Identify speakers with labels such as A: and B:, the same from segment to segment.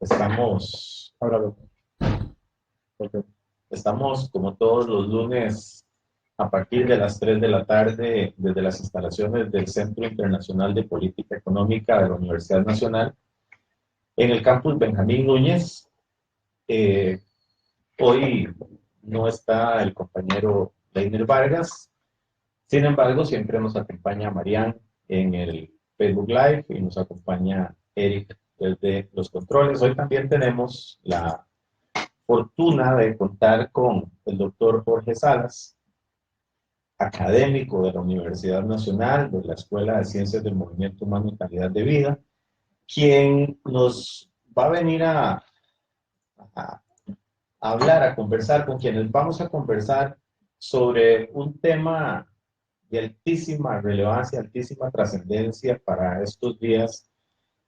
A: Estamos, estamos como todos los lunes a partir de las 3 de la tarde desde las instalaciones del Centro Internacional de Política Económica de la Universidad Nacional en el campus Benjamín Núñez. Eh, Hoy no está el compañero Leiner Vargas, sin embargo siempre nos acompaña Marian en el Facebook Live y nos acompaña Eric desde los controles. Hoy también tenemos la fortuna de contar con el doctor Jorge Salas, académico de la Universidad Nacional, de la Escuela de Ciencias del Movimiento Humano y Calidad de Vida, quien nos va a venir a hablar, a conversar, con quienes vamos a conversar sobre un tema de altísima relevancia, altísima trascendencia para estos días,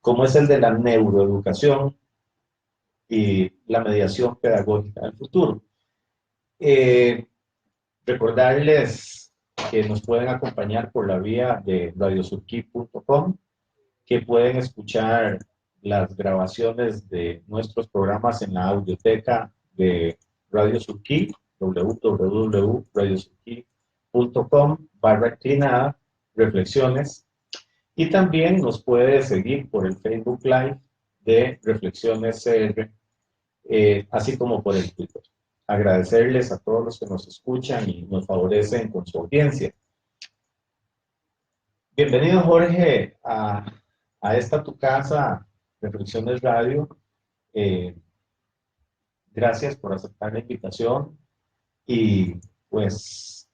A: como es el de la neuroeducación y la mediación pedagógica del futuro. Recordarles que nos pueden acompañar por la vía de radiosurquí.com, que pueden escuchar las grabaciones de nuestros programas en la audioteca de Radio Surquí, www.radiosurquí.com/inclinada reflexiones, y también nos puede seguir por el Facebook Live de Reflexiones CR, así como por el Twitter. Agradecerles a todos los que nos escuchan y nos favorecen con su audiencia. Bienvenido, Jorge, a esta tu casa, Reflexiones Radio. Gracias por aceptar la invitación y pues,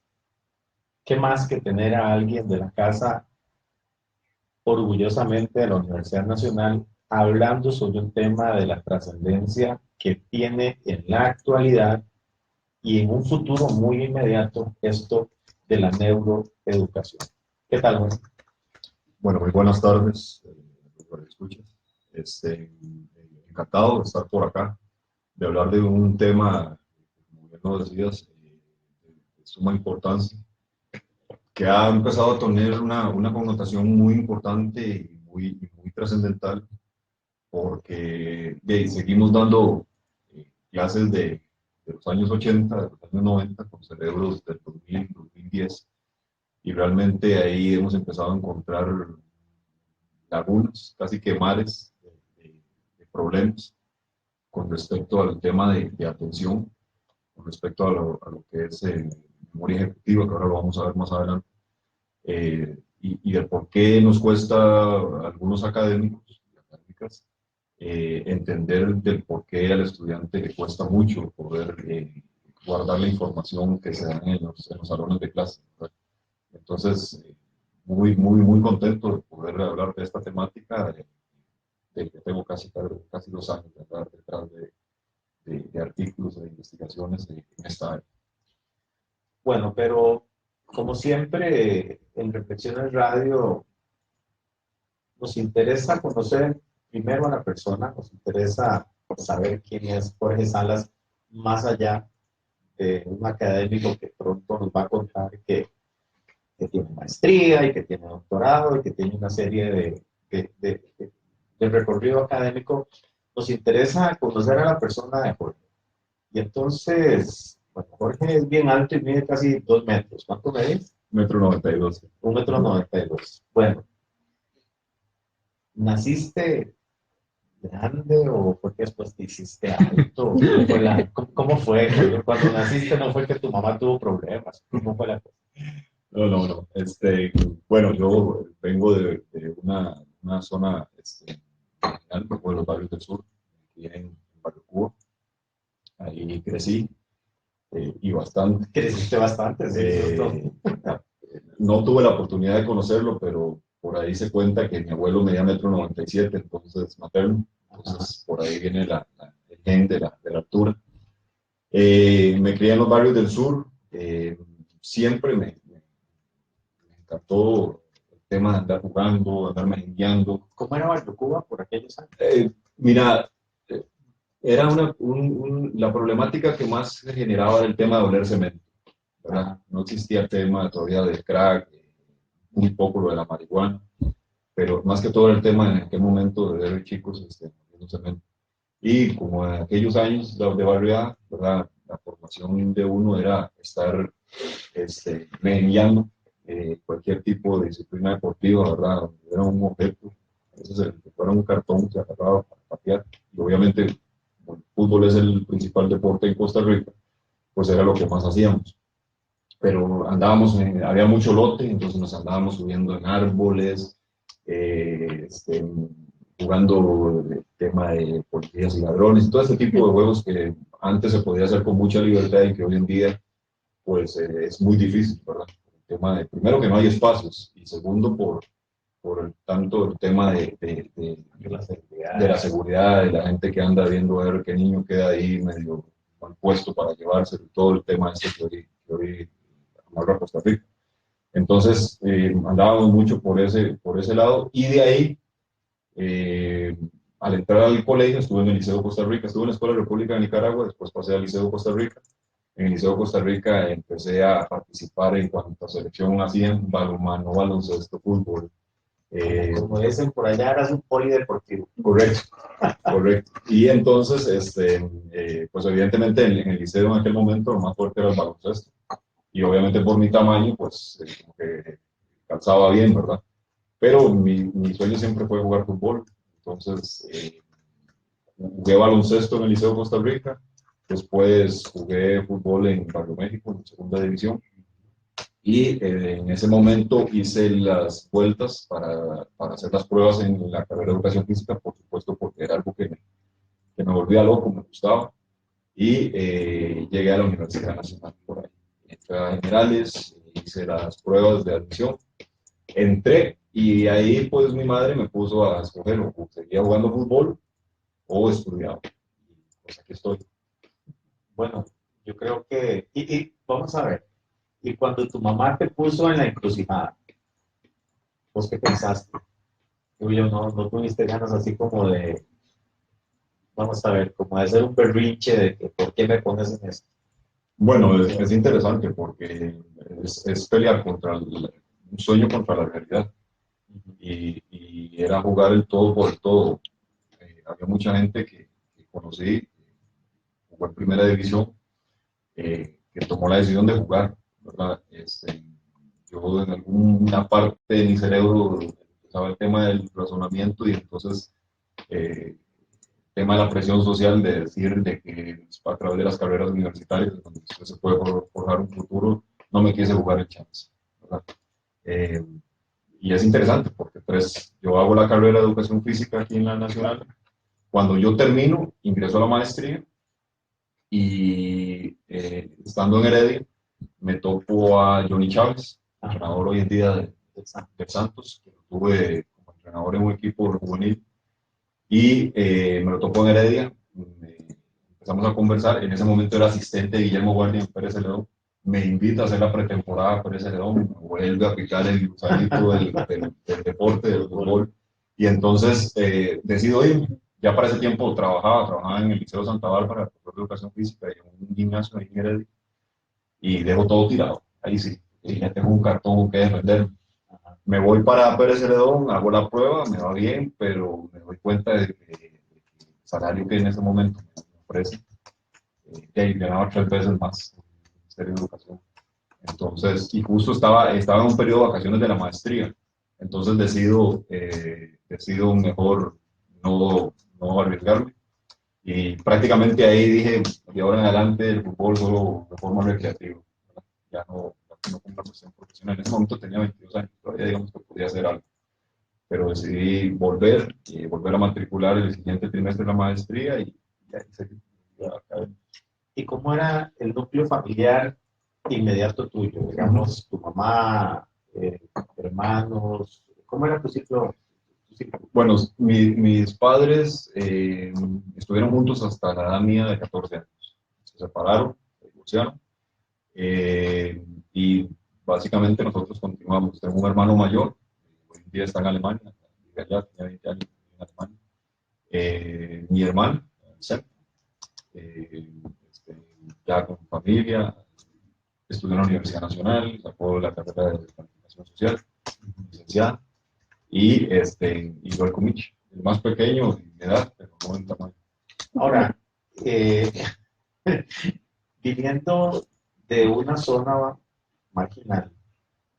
A: ¿qué más que tener a alguien de la casa orgullosamente de la Universidad Nacional hablando sobre un tema de la trascendencia que tiene en la actualidad y en un futuro muy inmediato esto de la neuroeducación? ¿Qué tal, Jorge?
B: Bueno, muy buenas tardes, escuchas. Encantado de estar por acá, de hablar de un tema, como bien lo decías, de suma importancia, que ha empezado a tener una connotación muy importante y muy trascendental, porque seguimos dando clases de los años 80, de los años 90, con cerebros del 2000, 2010, y realmente ahí hemos empezado a encontrar lagunas, casi que mares de problemas con respecto al tema de atención, con respecto a lo que es memoria ejecutiva, que ahora lo vamos a ver más adelante, y del por qué nos cuesta a algunos académicos y académicas entender del por qué al estudiante le cuesta mucho poder guardar la información que se da en los salones de clase, ¿verdad? Entonces, muy contento de poder hablar de esta temática, de que tengo casi 2 años, ¿verdad?, detrás de artículos, de investigaciones en esta área.
A: Bueno, pero como siempre en Reflexiones Radio nos interesa conocer primero a la persona, nos interesa saber quién es Jorge Salas, más allá de un académico que pronto nos va a contar que tiene maestría y que tiene doctorado y que tiene una serie de recorrido académico. Nos interesa conocer a la persona de Jorge. Y entonces, bueno, Jorge es bien alto y mide casi 2 metros. ¿Cuánto medís?
B: 1,92 m.
A: 1,92 m. Bueno, ¿naciste grande o fue que después te hiciste alto? ¿Cómo fue? Cuando naciste no fue que tu mamá tuvo problemas. ¿Cómo fue la cosa?
B: No. Bueno, yo vengo de una zona marginal, como de los barrios del sur, aquí en Barrio Cuba. Ahí crecí y bastante.
A: Creciste bastante, sí.
B: No tuve la oportunidad de conocerlo, pero por ahí se cuenta que mi abuelo medía 1,97 m, entonces materno. Entonces, por ahí viene el gen de la altura. Me crié en los barrios del sur. Siempre me encantó el tema de andar jugando, andar merengueando.
A: ¿Cómo era Barrio Cuba por aquellos años?
B: Mira, era la problemática que más se generaba era el tema de oler cemento, ¿verdad? No existía el tema todavía del crack, muy poco lo de la marihuana, pero más que todo el tema en aquel momento de ver chicos oliendo cemento. Y como en aquellos años de barriada, ¿verdad? La formación de uno era estar mediando cualquier tipo de disciplina deportiva, ¿verdad? Donde era un objeto, a veces el que fuera un cartón se agarraba para patear. Y obviamente, como el fútbol es el principal deporte en Costa Rica, pues era lo que más hacíamos. Pero andábamos, había mucho lote, entonces nos andábamos subiendo en árboles, jugando el tema de policías y ladrones, y todo ese tipo de juegos que antes se podía hacer con mucha libertad y que hoy en día pues es muy difícil, ¿verdad? El tema de, primero que no hay espacios y segundo tanto el tema de la seguridad, de la gente que anda viendo a ver qué niño queda ahí medio mal puesto para llevarse, todo el tema este que hoy amarra Costa Rica. Entonces andábamos mucho por ese lado y de ahí eh, al entrar al colegio estuve en el Liceo Costa Rica, estuve en la Escuela República de Nicaragua, después pasé al Liceo Costa Rica. En el Liceo Costa Rica empecé a participar en cuanto a selección hacían balonmano, baloncesto, fútbol.
A: Como dicen por allá, eras un polideportivo.
B: Correcto, correcto. Y entonces, pues evidentemente en el liceo en aquel momento lo más fuerte era el baloncesto. Y obviamente por mi tamaño, pues como que calzaba bien, ¿verdad? Pero mi sueño siempre fue jugar fútbol. Entonces, jugué baloncesto en el Liceo Costa Rica. Después jugué fútbol en Barrio México, en segunda división. Y en ese momento hice las vueltas para hacer las pruebas en la carrera de educación física, por supuesto, porque era algo que me volvía loco, me gustaba. Y llegué a la Universidad Nacional por ahí. Entré a generales, hice las pruebas de admisión, entré y ahí pues mi madre me puso a escoger o seguía jugando fútbol o estudiaba. Pues aquí estoy.
A: Bueno, yo creo que, y vamos a ver, y cuando tu mamá te puso en la encrucijada, ¿vos qué pensaste? Julio, no tuviste ganas así como de, vamos a ver, como de hacer un berrinche de que ¿por qué me pones en esto?
B: Bueno, es interesante porque es pelear contra un sueño contra la realidad. Y era jugar el todo por el todo. Había mucha gente que conocí, jugó en primera división, que tomó la decisión de jugar, ¿verdad? Yo en alguna parte de mi cerebro empezaba el tema del razonamiento y entonces el tema de la presión social de decir de que a través de las carreras universitarias donde usted se puede forjar un futuro, no me quise jugar el chance, ¿verdad? Eh, y es interesante porque yo hago la carrera de educación física aquí en la Nacional. Cuando yo termino, ingreso a la maestría y estando en Heredia, me topo a Johnny Chávez, entrenador hoy en día de Santos, que lo tuve como entrenador en un equipo juvenil, y me lo topo en Heredia. Empezamos a conversar. En ese momento era asistente de Guillermo Guardia en Pérez Celedón. Me invita a hacer la pretemporada Pérez Celedón, me vuelve a picar el gusanito del deporte, del fútbol, y entonces decido irme. Ya para ese tiempo trabajaba en el Liceo Santa Bárbara, profesor de educación física, y en un gimnasio ahí en Heredia, y dejo todo tirado. Ahí sí, y ya tengo un cartón que defender. Me voy para Pérez Celedón, hago la prueba, me va bien, pero me doy cuenta de que el salario que en ese momento me ofrece, que ganaba 3 veces más en el Ministerio de Educación. Entonces, y justo estaba en un periodo de vacaciones de la maestría, entonces decido mejor no arriesgarme. Y prácticamente ahí dije, de ahora en adelante el fútbol solo de forma recreativa, ¿verdad? Ya no como una cuestión profesional. En ese momento tenía 22 años, todavía digamos que podía hacer algo. Pero decidí volver a matricular el siguiente trimestre de la maestría y ahí seguí.
A: ¿Y cómo era el núcleo familiar inmediato tuyo? Digamos, tu mamá, hermanos, ¿cómo era tu ciclo?
B: Bueno, mis padres estuvieron juntos hasta la edad mía de 14 años. Se separaron, se divorciaron, y básicamente nosotros continuamos. Tengo un hermano mayor, hoy en día está en Alemania, vive allá, tiene 20 años en Alemania. Mi hermano, Seth, eh, este, ya con familia, estudió en la Universidad Nacional, sacó la carrera de planificación social, licenciada, y yo el Comich, el más pequeño en edad, pero no en tamaño.
A: Ahora, eh, viniendo de una zona marginal,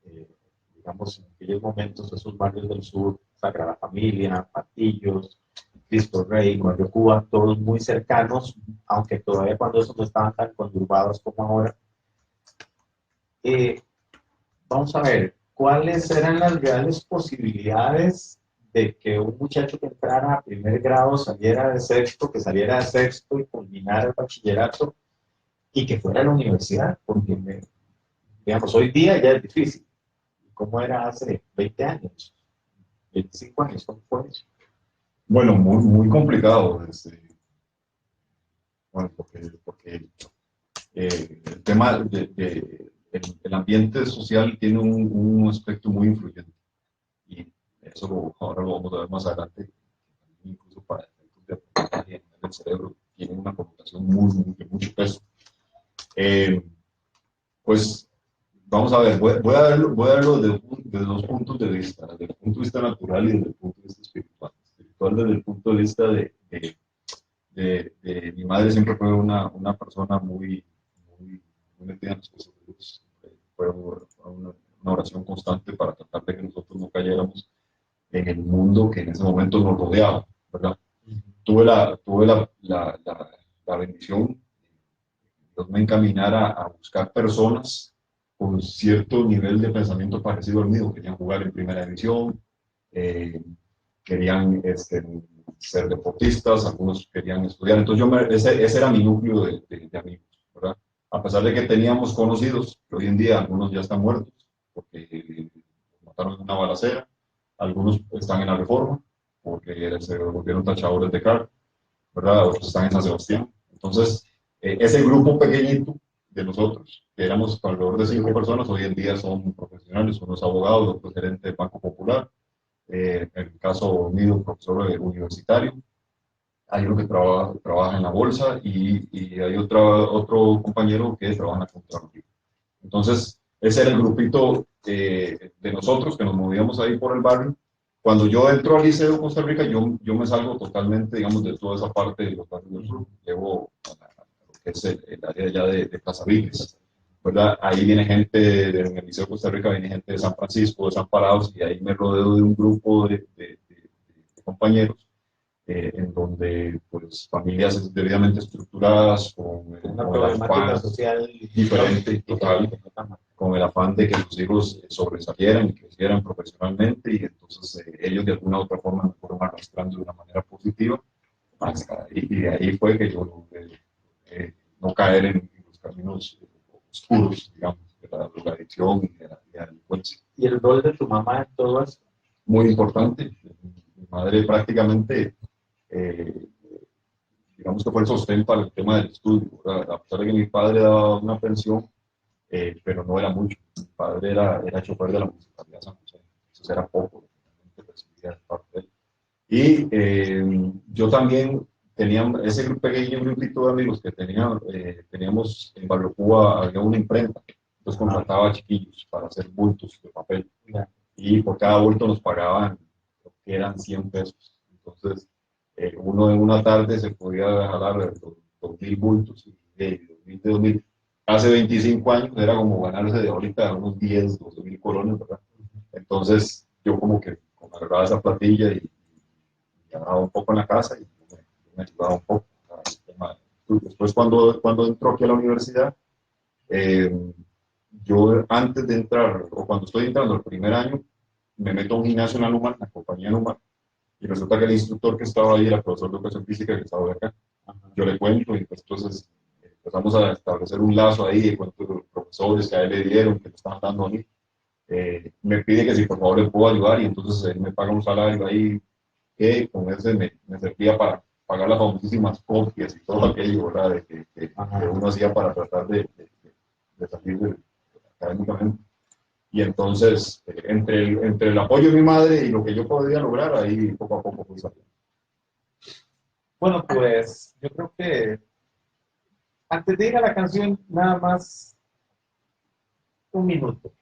A: eh, digamos en aquellos momentos, esos barrios del sur, Sagrada Familia, Patillos, Cristo Rey, Barrio Cuba, todos muy cercanos, aunque todavía cuando esos no estaban tan conurbados como ahora. Eh, Vamos a ver, ¿cuáles eran las reales posibilidades de que un muchacho que entrara a primer grado saliera de sexto, que saliera de sexto y culminara el bachillerato y que fuera a la universidad? Porque, digamos, hoy día ya es difícil. ¿Cómo era hace 20 años, 25 años? ¿Cómo fue eso?
B: Bueno, muy complicado. Bueno, porque el tema el ambiente social tiene un aspecto muy influyente. Y eso ahora lo vamos a ver más adelante, incluso para efectos de aprendizaje del cerebro, tiene una connotación de mucho peso. Eh, pues vamos a ver, voy a verlo desde dos puntos de vista, desde el punto de vista natural y desde el punto de vista espiritual. Espiritual desde el punto de vista de mi madre siempre fue una persona muy metida en las cosas de Dios. Fue una oración constante para tratar de que nosotros no cayéramos en el mundo que en ese momento nos rodeaba, ¿verdad? Tuve la bendición, Dios me encaminara a buscar personas con cierto nivel de pensamiento parecido al mío, querían jugar en primera división, eh, querían ser deportistas, algunos querían estudiar, entonces ese era mi núcleo de amigos, ¿verdad? A pesar de que teníamos conocidos, que hoy en día algunos ya están muertos, porque mataron en una balacera, algunos están en la Reforma, porque se volvieron tachadores de carro, ¿verdad? Otros están en San Sebastián. Entonces, ese grupo pequeñito de nosotros, que éramos alrededor de 5 personas, hoy en día son profesionales, uno es abogado, otro es gerente del Banco Popular, en el caso mío, profesor universitario, hay uno que trabaja en la bolsa y hay otro compañero que trabaja en la Contraloría. Entonces, ese era el grupito de nosotros que nos movíamos ahí por el barrio. Cuando yo entro al Liceo de Costa Rica, yo me salgo totalmente, digamos, de toda esa parte de los barrios del sur. Llevo a lo que es el área ya de Plaza Viles, ¿verdad? Ahí viene gente, en el Liceo de Costa Rica viene gente de San Francisco, de San Parados, y ahí me rodeo de un grupo de compañeros en donde pues familias debidamente estructuradas
A: Una
B: con el
A: problemática
B: afán
A: social
B: diferente, total, con el afán de que sus hijos sobresalieran y crecieran profesionalmente y entonces ellos de alguna u otra forma me fueron arrastrando de una manera positiva y de ahí fue que yo logré no caer en los caminos oscuros, digamos, de la drogadicción y de la delincuencia.
A: ¿Y el rol de tu mamá en todo esto?
B: Muy importante. Mi madre prácticamente eh, digamos que fue el sostén para el tema del estudio, ¿verdad? A pesar de que mi padre daba una pensión, pero no era mucho. Mi padre era chofer de la Municipalidad de San José, eso era poco, lo que realmente recibía de parte de él. Y yo también tenía ese pequeño grupito de amigos que teníamos en Barrio Cuba, había una imprenta, entonces contrataba a chiquillos para hacer bultos de papel. Y por cada bulto nos pagaban, creo que eran 100 pesos. Entonces, uno en una tarde se podía jalar 2.000 bultos y 2.000 de 2.000. Hace 25 años era como ganarse de ahorita unos 10, 12.000 colones, ¿verdad? Entonces, yo como que agarraba esa platilla y ganaba un poco en la casa y me ayudaba un poco. Después, cuando entró aquí a la universidad, eh, yo antes de entrar, o cuando estoy entrando el primer año, me meto a un gimnasio en la Lumar, en la compañía Lumar, y resulta que el instructor que estaba ahí era el profesor de educación física que estaba de acá. Yo le cuento y pues, entonces empezamos a establecer un lazo ahí de cuántos profesores que a él le dieron, que le estaban dando a mí. Me pide que si por favor le puedo ayudar y entonces él me paga un salario ahí que con ese me servía para pagar las famosísimas copias y todo aquello, ¿verdad? Que uno hacía para tratar de salir académicamente. Y entonces, entre el apoyo de mi madre y lo que yo podía lograr, ahí poco a poco fui saliendo.
A: Bueno, pues yo creo que antes de ir a la canción, nada más un minuto.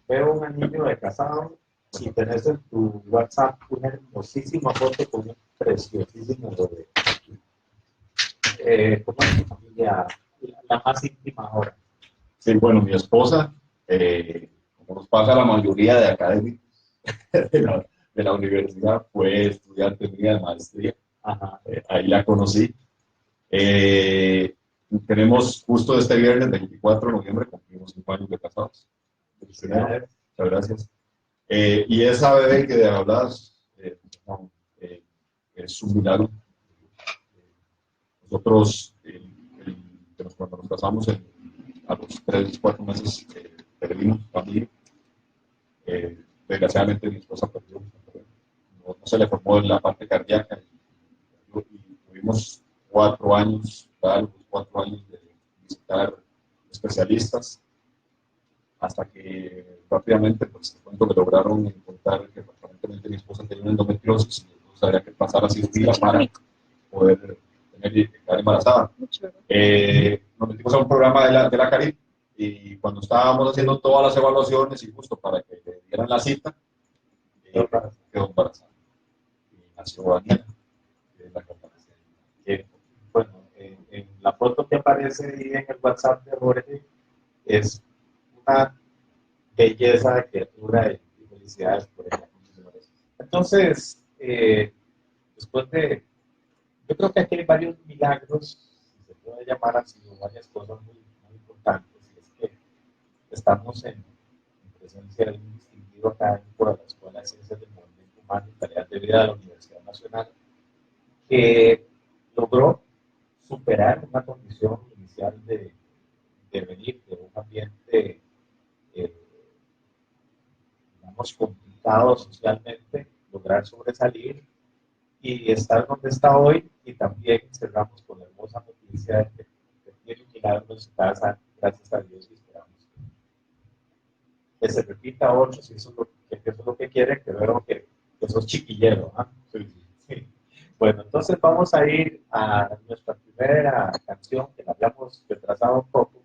A: Veo un anillo de casado y tenés en tu WhatsApp una hermosísima foto con un preciosísimo bebé. ¿Cómo es tu familia, la más íntima ahora?
B: Sí, bueno, mi esposa, como nos pasa a la mayoría de académicos de la universidad, fue estudiante mía de maestría.
A: Ajá.
B: Ahí la conocí. Tenemos justo este viernes, 24 de noviembre, cumplimos 5 años de casados. Muchas gracias. Y esa bebé que hablas, no, es un milagro. Nosotros, cuando nos casamos, a los 3, 4 meses, perdimos familia. Desgraciadamente mi esposa perdió, no se le formó en la parte cardíaca y tuvimos 4 años, largos 4 años de visitar especialistas hasta que rápidamente pues cuando lograron encontrar que aparentemente mi esposa tenía una endometriosis y entonces había que pasar a cirugía para poder quedar embarazada. Nos metimos a un programa de la Caribe y cuando estábamos haciendo todas las evaluaciones y justo para que le dieran la cita, quedó embarazada. Y nació Daniela, que es la que aparece ahí.
A: Bueno, en la foto que aparece ahí en el WhatsApp de Jorge es una belleza de criatura y felicidades por ella. Entonces, después de, yo creo que aquí hay varios milagros, si se puede llamar así, o varias cosas muy, muy importantes, y es que estamos en presencia de un distinguido académico de la Escuela de Ciencias del Movimiento Humano y Calidad de Vida de la Universidad Nacional, que logró superar una condición inicial de venir de un ambiente, digamos, complicado socialmente, lograr sobresalir y estar donde está hoy. Y también cerramos con la hermosa noticia de que tiene un milagro en su casa, gracias a Dios, y esperamos que se repita otro, si eso es lo que quieren, que veo que sos chiquillero. ¿Ah? Sí. Sí. Bueno, entonces vamos a ir a nuestra primera canción, que la habíamos retrasado un poco.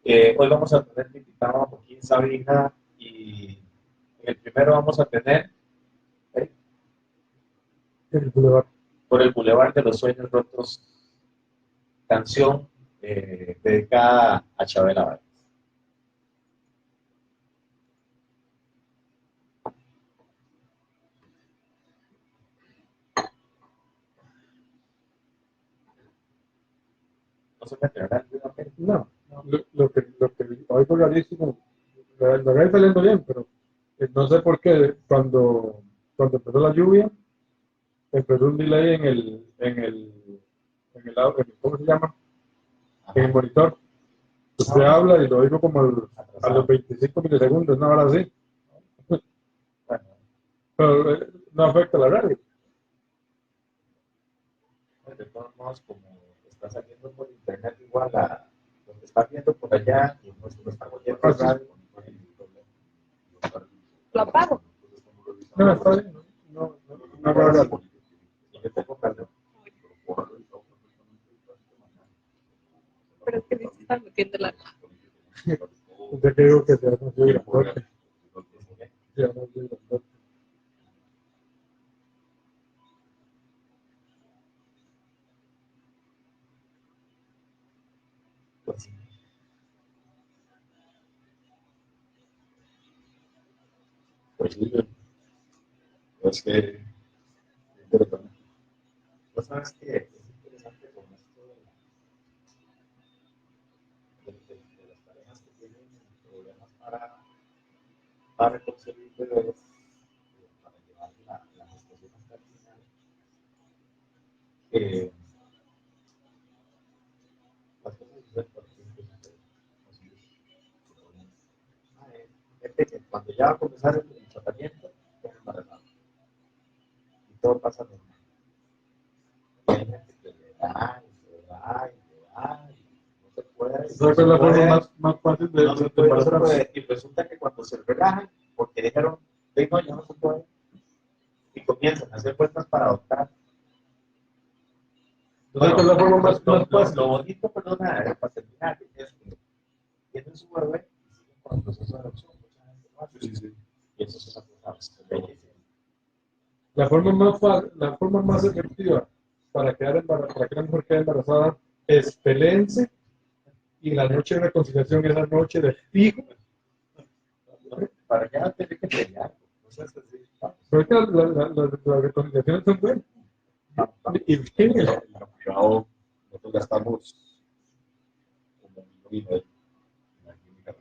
A: Hoy vamos a tener invitado a Joaquín Sabina y en el primero vamos a tener
C: El Boulevard.
A: Por el Boulevard de los Sueños Rotos, canción dedicada a Chabela Vargas. No se me enterará el
C: No, lo que oigo rarísimo, la verdad saliendo bien, pero no sé por qué cuando empezó la lluvia, empezó un delay ¿cómo se llama? En el monitor. Usted habla y lo oigo como a los 25 milisegundos, una hora así. Pero no afecta a la radio.
A: De todos modos, como está saliendo por internet, igual a lo que está viendo por allá, y lo está oyendo por radio.
D: Lo apago.
C: No, está bien. No habrá radio.
A: Yo tengo calor.
D: Pero es que sí se está metiendo la...
C: Usted que digo que se hace así grandote. Se hace así grandote.
A: Pues sí.
B: Pues sí, es que interesante.
A: Pues sabes que es interesante con esto de las parejas que tienen problemas para conseguir bebés, para llevar la gestación hasta el final. Las cosas suceden por tiempo. Gente que cuando ya va a comenzar el tratamiento, queda embarazada. Y todo pasa normal. Y hay gente que le da, y le da, y le da, y no se puede.
C: Esa es la forma más fácil de
A: No se puede, no se
C: embarazarse.
A: puede. Y resulta que cuando se relajan, porque dijeron, no, ya no se puede, y comienzan a hacer cuentas para adoptar.
C: Esa es la forma más fácil.
A: Lo bonito, perdona, para terminar, es que tienen su bebé y siguen con el proceso de adopción. Y eso es una cosa bellísima.
C: La forma más efectiva para para que la mujer quede embarazada es pelense y la noche de reconciliación es la noche de fijo.
A: ¿Para qué va a tener que pelear? No sé si así.
C: Pero es que las reconciliaciones son buenas. Y
B: Cuidado, nosotros gastamos como $1.500.000 en la clínica.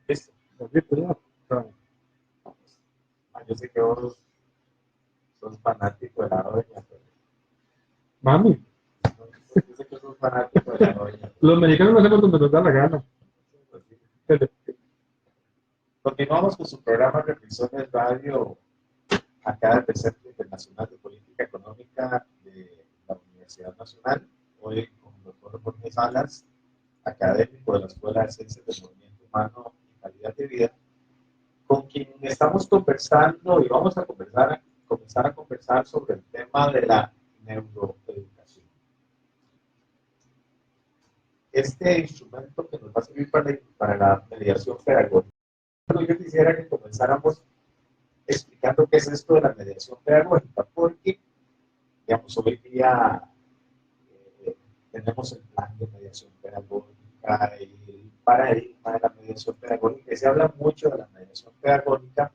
A: Listo. Yo sé que vos sos fanático de la doña, pero
C: Mami,
A: yo sé que sos fanático de la doña.
C: los mexicanos lo hacemos donde nos da la gana.
A: Continuamos con su programa Reflexiones Radio, acá del Centro Internacional de Política Económica de la Universidad Nacional. Hoy con el doctor Jorge Salas, académico de la Escuela de Ciencias del Movimiento Humano y Calidad de Vida, con quien estamos conversando y vamos a comenzar a conversar sobre el tema de la neuroeducación. Este instrumento que nos va a servir para la mediación pedagógica. Yo quisiera que comenzáramos explicando qué es esto de la mediación pedagógica, porque, digamos, hoy día tenemos el plan de mediación pedagógica y el paradigma de la mediación pedagógica, y se habla mucho de la mediación pedagógica,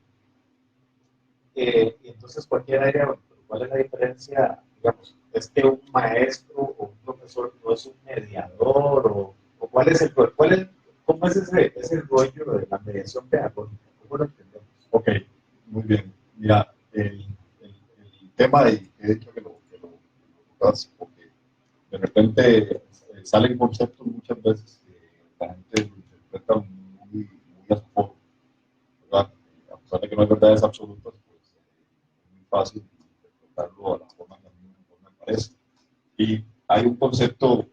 A: y entonces cualquiera diría, bueno, ¿cuál es la diferencia? Digamos, ¿es que un maestro o un profesor no es un mediador? ¿O cuál es cómo es ese rollo de la mediación pedagógica? ¿Cómo lo entendemos?
B: Ok, muy bien. Mira, el tema de he hecho que lo tocas, porque de repente salen conceptos muchas veces que la gente lo interpreta muy a su forma, ¿verdad? A pesar de que no hay verdades absolutas, pues es muy fácil interpretarlo a la forma que a mí me parece. Y hay un concepto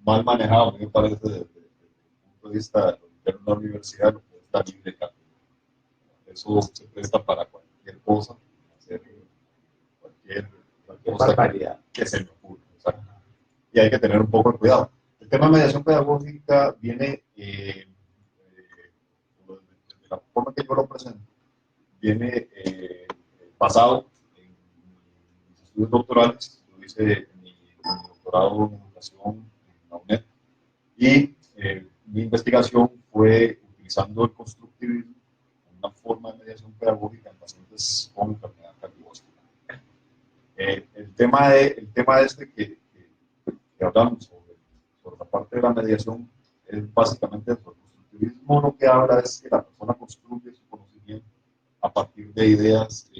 B: mal manejado, a mí me parece, desde el punto de vista de la universidad, lo que es la libre cátedra. Eso se presta para cualquier cosa, hacer cualquier cosa
A: barbaridad
B: que se me ocurra. Y hay que tener un poco de cuidado. El tema de mediación pedagógica viene, desde la forma que yo lo presento, viene basado en mis estudios doctorales. Yo hice mi doctorado en educación en la UNED y mi investigación fue utilizando el constructivismo, una forma de mediación pedagógica en pacientes con enfermedad cardiovascular. El tema este que hablamos sobre la parte de la mediación es básicamente el constructivismo. Lo que habla es que la persona construye su conocimiento a partir de ideas,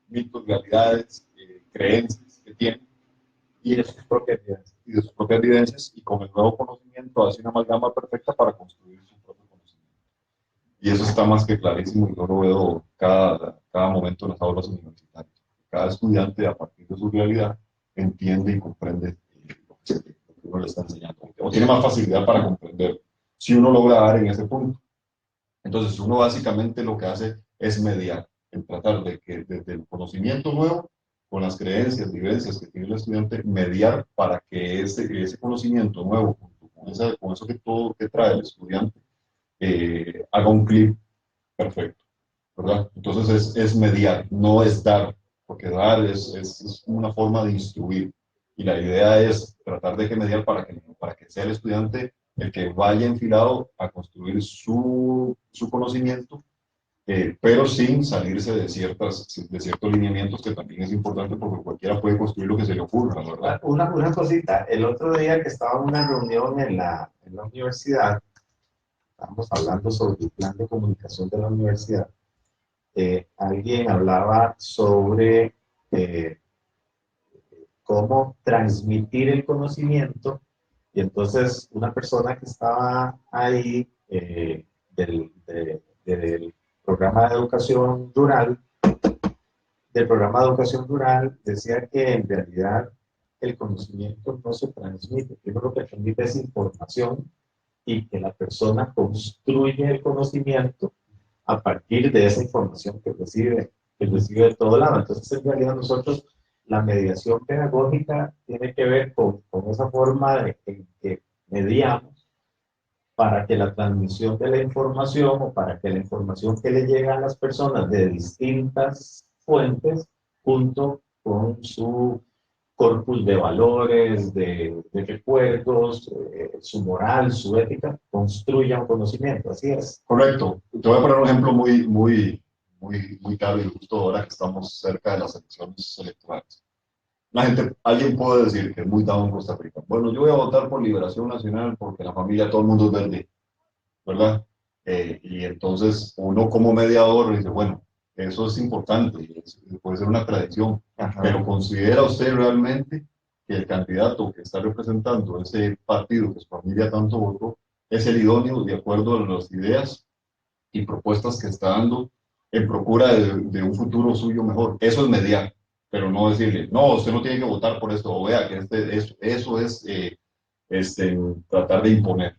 B: mitos, realidades, creencias que tiene y de sus propias vivencias, y con el nuevo conocimiento hace una amalgama perfecta para construir su propio conocimiento. Y eso está más que clarísimo, y yo lo veo cada momento en las aulas universitarias. Cada estudiante, a partir de su realidad, entiende y comprende lo que uno le está enseñando, o tiene más facilidad para comprender si uno logra dar en ese punto. Entonces, uno básicamente lo que hace es mediar, en tratar de que desde el conocimiento nuevo, con las creencias, vivencias que tiene el estudiante, mediar para que ese conocimiento nuevo, con eso que trae el estudiante, haga un clic perfecto, ¿verdad? Entonces es mediar, no es dar, porque dar es una forma de instruir, y la idea es tratar de que mediar para que sea el estudiante el que vaya enfilado a construir su conocimiento, pero sin salirse de ciertos lineamientos, que también es importante, porque cualquiera puede construir lo que se le ocurra, ¿verdad?
A: Una cosita, el otro día que estaba en una reunión en la universidad, estábamos hablando sobre el plan de comunicación de la universidad, alguien hablaba sobre cómo transmitir el conocimiento, y entonces una persona que estaba ahí del programa de educación rural, decía que en realidad el conocimiento no se transmite, que lo que transmite es información, y que la persona construye el conocimiento a partir de esa información que recibe de todo lado. Entonces, en realidad, nosotros, la mediación pedagógica tiene que ver con esa forma en que mediamos para que la transmisión de la información, o para que la información que le llega a las personas de distintas fuentes junto con su corpus de valores, de recuerdos, su moral, su ética, construya un conocimiento, así es.
B: Correcto. Te voy a poner un ejemplo muy claro y justo ahora que estamos cerca de las elecciones electorales. Alguien puede decir que es muy dado en Costa Rica. Bueno, yo voy a votar por Liberación Nacional porque la familia, todo el mundo es verde, ¿verdad? Y entonces uno como mediador dice, bueno, eso es importante, puede ser una tradición,
A: Ajá.
B: pero ¿considera usted realmente que el candidato que está representando ese partido que su familia tanto votó es el idóneo de acuerdo a las ideas y propuestas que está dando en procura de un futuro suyo mejor? Eso es mediar, pero no decirle, no, usted no tiene que votar por esto, o vea que eso es tratar de imponer,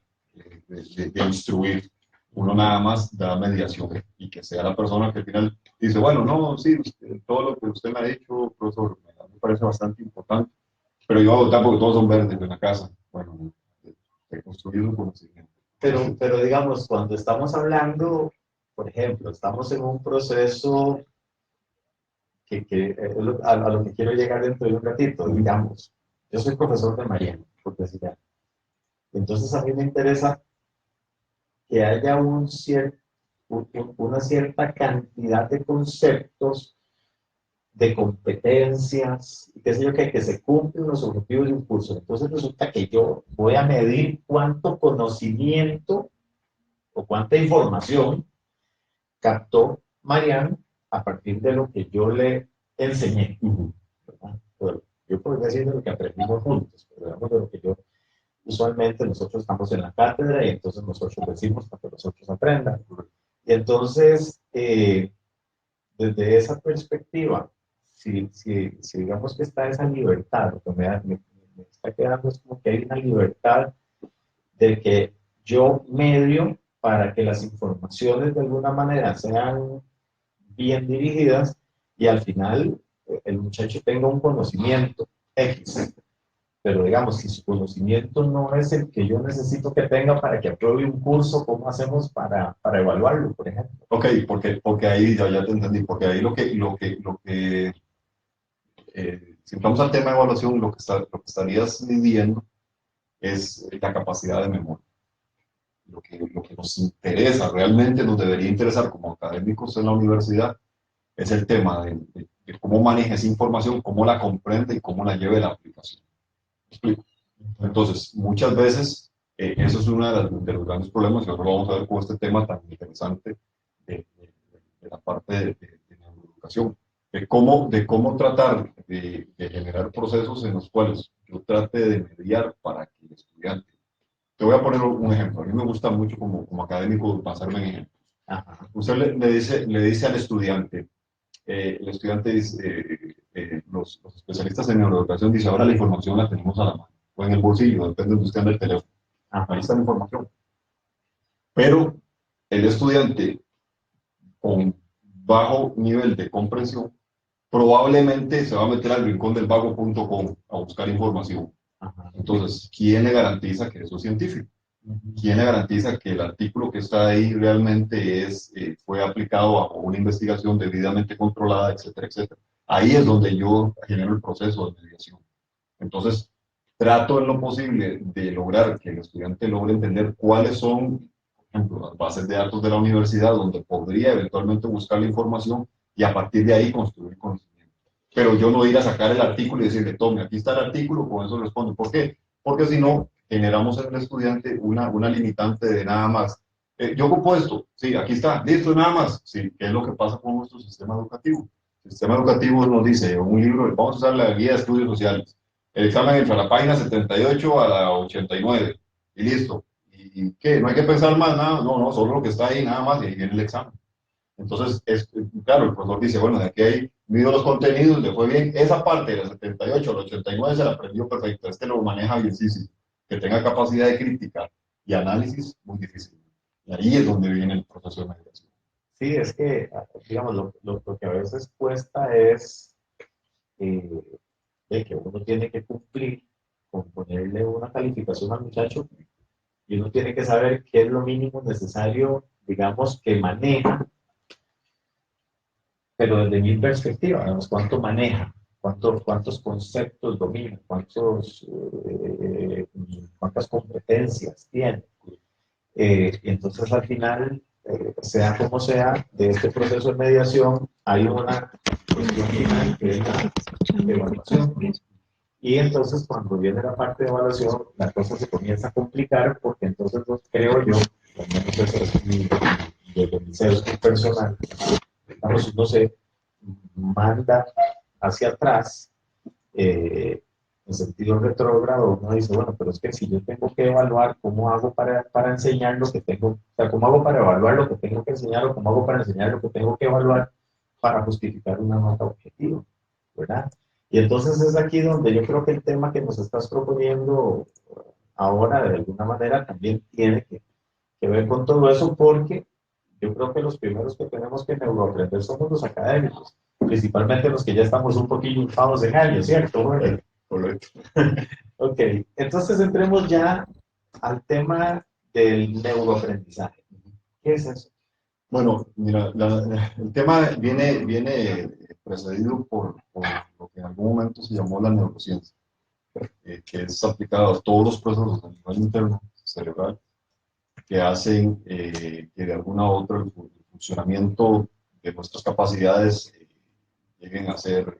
B: de instruir. Uno nada más da mediación y que sea la persona que al final dice, bueno, no, sí, todo lo que usted me ha dicho, profesor, me parece bastante importante, pero yo voy a votar porque todos son verdes en la casa. Bueno, he construido un conocimiento.
A: Pero digamos, cuando estamos hablando, por ejemplo, estamos en un proceso que es a lo que quiero llegar dentro de un ratito, digamos, yo soy profesor de Mariano, por decir algo. Entonces a mí me interesa que haya una cierta cantidad de conceptos, de competencias, qué sé yo, que se cumplen los objetivos de un curso. Entonces resulta que yo voy a medir cuánto conocimiento o cuánta información captó Mariano a partir de lo que yo le enseñé. ¿Verdad? Bueno, yo podría decir de lo que aprendimos juntos, pero digamos de lo que yo usualmente nosotros estamos en la cátedra y entonces nosotros decimos para que los otros aprendan. Y entonces, desde esa perspectiva, si digamos que está esa libertad, lo que me está quedando es como que hay una libertad de que yo medio para que las informaciones de alguna manera sean bien dirigidas y al final el muchacho tenga un conocimiento X. Pero digamos, si su conocimiento no es el que yo necesito que tenga para que apruebe un curso, ¿cómo hacemos para evaluarlo, por ejemplo?
B: Ok, porque ahí ya te entendí, porque ahí si vamos al tema de evaluación, lo que estarías midiendo es la capacidad de memoria. Lo que nos interesa, realmente nos debería interesar como académicos en la universidad, es el tema de cómo maneja esa información, cómo la comprende y cómo la lleve a la aplicación. ¿Me explico? Entonces, muchas veces, eso es uno de los grandes problemas, y ahora lo vamos a ver con este tema tan interesante de la parte de neuroeducación, de cómo tratar de generar procesos en los cuales yo trate de mediar para que el estudiante. Te voy a poner un ejemplo. A mí me gusta mucho como académico basarme en ejemplos.
A: Ajá.
B: Usted le dice al estudiante, el estudiante dice, los especialistas en neuroeducación dicen, ahora la información la tenemos a la mano, o en el bolsillo, depende de donde usted ande el teléfono. Ahí está la información. Pero el estudiante con bajo nivel de comprensión probablemente se va a meter al rincón del vago.com a buscar información.
A: Ajá.
B: Entonces, ¿quién le garantiza que eso es científico? ¿Quién le garantiza que el artículo que está ahí realmente fue aplicado bajo una investigación debidamente controlada, etcétera, etcétera? Ahí es donde yo genero el proceso de mediación. Entonces, trato en lo posible de lograr que el estudiante logre entender cuáles son, por ejemplo, las bases de datos de la universidad, donde podría eventualmente buscar la información y a partir de ahí construir conocimiento. Pero yo no ir a sacar el artículo y decirle, tome, aquí está el artículo, con eso responde. ¿Por qué? Porque si no, generamos en el estudiante una limitante de nada más. Yo ocupo esto, sí, aquí está, listo, nada más. Sí, ¿qué es lo que pasa con nuestro sistema educativo? El sistema educativo nos dice, un libro, vamos a usar la guía de estudios sociales. El examen entra a la página 78 a la 89 y listo. ¿Y qué? ¿No hay que pensar más nada? No, solo lo que está ahí, nada más, y ahí viene el examen. Entonces, claro, el profesor dice, bueno, de aquí hay, mido los contenidos, le fue bien, esa parte de la 78 a la 89 se la aprendió perfecto, lo maneja bien, sí, sí, que tenga capacidad de crítica y análisis, muy difícil. Y ahí es donde viene el proceso de mediación.
A: Sí, es que, digamos, lo que a veces cuesta es de que uno tiene que cumplir con ponerle una calificación al muchacho y uno tiene que saber qué es lo mínimo necesario, digamos, que maneja, pero desde mi perspectiva, digamos, cuánto maneja, cuántos conceptos domina, cuántas competencias tiene. Entonces, al final, sea como sea, de este proceso de mediación hay una cuestión final que es la evaluación. Y entonces, cuando viene la parte de evaluación, la cosa se comienza a complicar porque entonces creo yo, al menos eso es desde mi sesgo personal, digamos, uno se manda hacia atrás en sentido retrógrado. Uno dice, bueno, pero es que si yo tengo que evaluar, ¿cómo hago para enseñar lo que tengo? O sea, ¿cómo hago para evaluar lo que tengo que enseñar o cómo hago para enseñar lo que tengo que evaluar para justificar una nota objetiva? ¿Verdad? Y entonces es aquí donde yo creo que el tema que nos estás proponiendo ahora, de alguna manera, también tiene que ver con todo eso, porque yo creo que los primeros que tenemos que neuroaprender somos los académicos, principalmente los que ya estamos un poquillo hinchados en años, ¿cierto? Bueno,
B: Correcto.
A: ok, entonces entremos ya al tema del neuroaprendizaje. ¿Qué es eso?
B: Bueno, mira, el tema viene precedido por lo que en algún momento se llamó la neurociencia, que es aplicada a todos los procesos a nivel interno cerebral que hacen que de alguna u otra el funcionamiento de nuestras capacidades lleguen a ser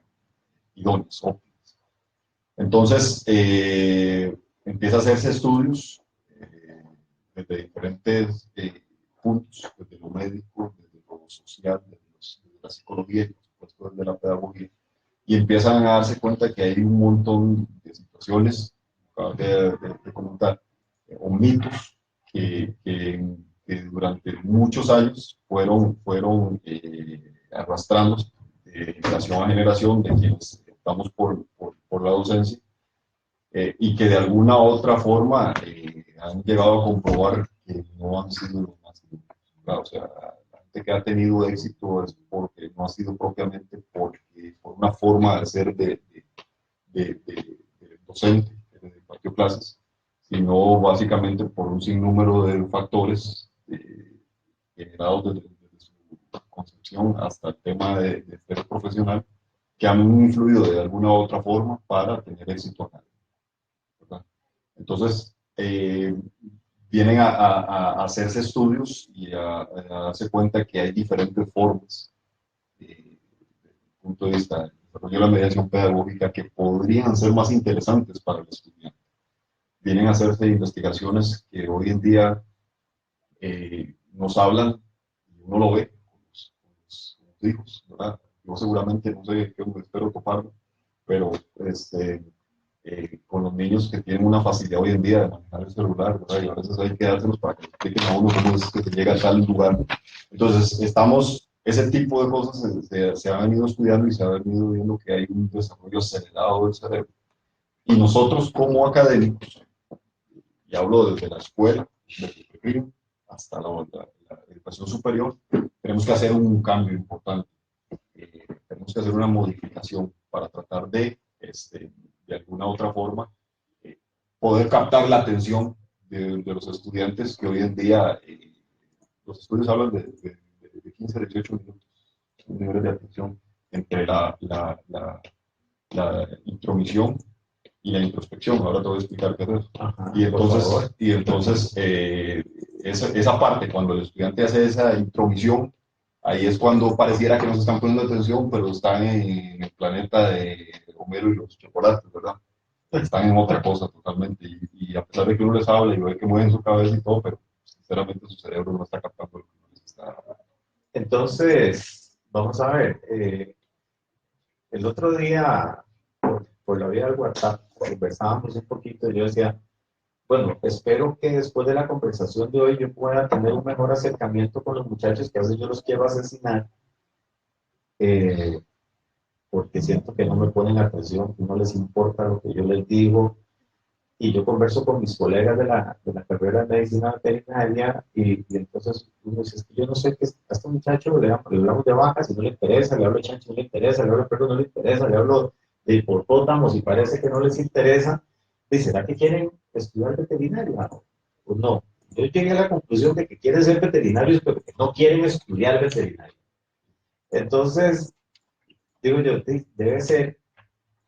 B: idóneas, óptimas. Entonces, empieza a hacerse estudios desde diferentes puntos, desde lo médico, desde lo social, desde la psicología y por supuesto desde la pedagogía, y empiezan a darse cuenta que hay un montón de situaciones, acabas de comentar, o mitos que durante muchos años fueron arrastrándose de generación a generación de quienes estamos por la docencia, y que de alguna u otra forma han llegado a comprobar que no han sido lo más claro. O sea, la gente que ha tenido éxito es porque no ha sido propiamente por una forma de ser de docente, de impartir clases, sino básicamente por un sinnúmero de factores generados desde su concepción hasta el tema de ser profesional, que han influido de alguna u otra forma para tener éxito acá, ¿verdad? Entonces, vienen a hacerse estudios y a darse cuenta que hay diferentes formas, desde el punto de vista del desarrollo de la mediación pedagógica, que podrían ser más interesantes para el estudiante. Vienen a hacerse investigaciones que hoy en día nos hablan, y uno lo ve con los hijos, ¿verdad? Yo seguramente, no sé qué, espero toparlo, pero con los niños que tienen una facilidad hoy en día de manejar el celular, ¿verdad? Y a veces hay que dárselos para que expliquen a uno cómo es que se llega a tal lugar. Entonces, ese tipo de cosas se ha venido estudiando y se ha venido viendo que hay un desarrollo acelerado del cerebro. Y nosotros como académicos, y hablo desde la escuela, desde el pequeño hasta la educación superior, tenemos que hacer un cambio importante. Tenemos que hacer una modificación para tratar de alguna otra forma, poder captar la atención de los estudiantes que hoy en día, los estudios hablan de 15 a 18 minutos, niveles de atención entre la intromisión y la introspección. Ahora te voy a explicar qué es eso.
A: Ajá,
B: Y entonces esa parte, cuando el estudiante hace esa intromisión, ahí es cuando pareciera que no se están poniendo atención, pero están en el planeta de Homero y los chocolates, ¿verdad? Están en otra cosa totalmente. Y a pesar de que uno les habla y ve que mueven su cabeza y todo, pero sinceramente su cerebro no está captando lo que uno les está.
A: Entonces, vamos a ver. El otro día, por la vía del WhatsApp, conversábamos un poquito y yo decía, bueno, espero que después de la conversación de hoy yo pueda tener un mejor acercamiento con los muchachos que a veces yo los quiero asesinar, porque siento que no me ponen atención, que no les importa lo que yo les digo. Y yo converso con mis colegas de la carrera de medicina veterinaria y entonces uno dice, es que yo no sé qué a este muchacho le hablamos de vacas y no le interesa, le hablo de chancho y no le interesa, le hablo de perro y no le interesa, le hablo de hipopótamos y parece que no les interesa. Dice, ¿será que quieren estudiar veterinaria? Pues no. Yo llegué a la conclusión de que quieren ser veterinarios, pero que no quieren estudiar veterinaria. Entonces, digo yo, debe ser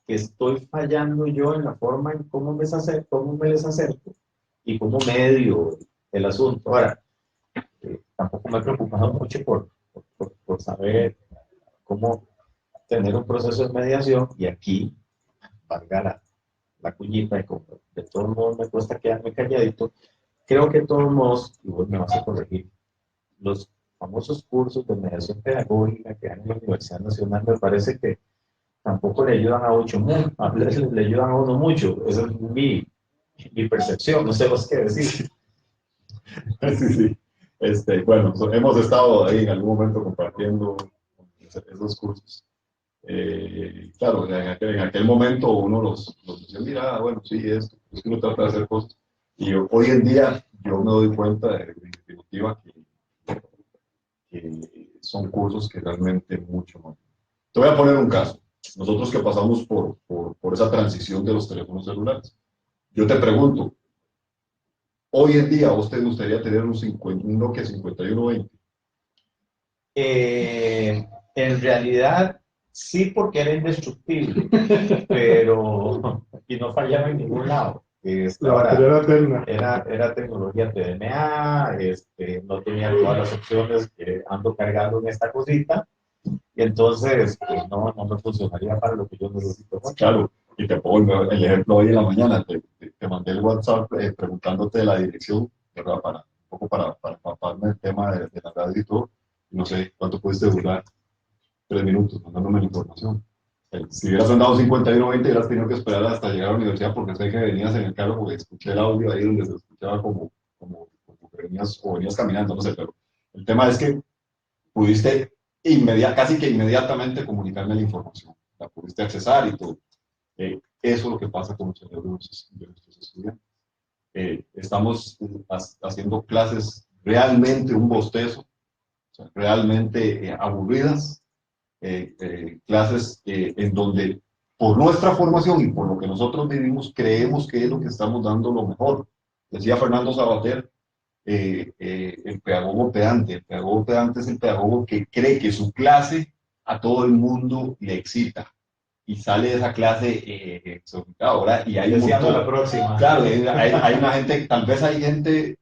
A: que estoy fallando yo en la forma en cómo me les acerco y cómo medio el asunto. Ahora, tampoco me he preocupado mucho por saber cómo tener un proceso de mediación y aquí, valga la cuñita, y como de todos modos me cuesta quedarme calladito, creo que de todos modos, y vos me vas a corregir, los famosos cursos de mediación pedagógica que dan en la Universidad Nacional me parece que tampoco le ayudan a mucho, a veces le ayudan a uno mucho, esa es mi percepción, no sé vos qué decir.
B: Sí, sí. Bueno, hemos estado ahí en algún momento compartiendo esos cursos. Claro, en aquel momento uno los decía, mira, bueno, sí, esto, es que uno trata de hacer cosas. Y hoy en día yo me doy cuenta de definitiva que son cursos que realmente mucho más. Te voy a poner un caso. Nosotros que pasamos por esa transición de los teléfonos celulares. Yo te pregunto, hoy en día, ¿a usted le gustaría tener un Nokia 5120?
A: En realidad, sí, porque era indestructible, pero y no fallaba en ningún lado.
C: La batería era eterna.
A: Era tecnología TDMA, no tenía todas las opciones que ando cargando en esta cosita, y entonces no me funcionaría para lo que yo necesito.
B: Claro, y te pongo el ejemplo hoy en la mañana, te mandé el WhatsApp preguntándote la dirección, ¿verdad? Un poco para empaparme el tema de la radio y todo, y no sé cuánto pudiste durar, 3 minutos mandándome la información. Si hubieras andado 51-20, hubieras tenido que esperar hasta llegar a la universidad porque sé que venías en el carro, porque escuché el audio ahí donde se escuchaba como que venías o venías caminando, no sé, pero el tema es que pudiste casi que inmediatamente comunicarme la información, la pudiste accesar y todo. Eso es lo que pasa con los cerebros de nuestros estudiantes. Estamos haciendo clases realmente un bostezo, o sea, realmente aburridas, clases en donde por nuestra formación y por lo que nosotros vivimos creemos que es lo que estamos dando lo mejor. Decía Fernando Sabater, el pedagogo pedante. El pedagogo pedante es el pedagogo que cree que su clase a todo el mundo le excita y sale de esa clase exorbitado, ¿verdad? Y hay un
A: Deseando
B: montón.
A: la próxima.
B: Claro, hay una gente, tal vez hay gente,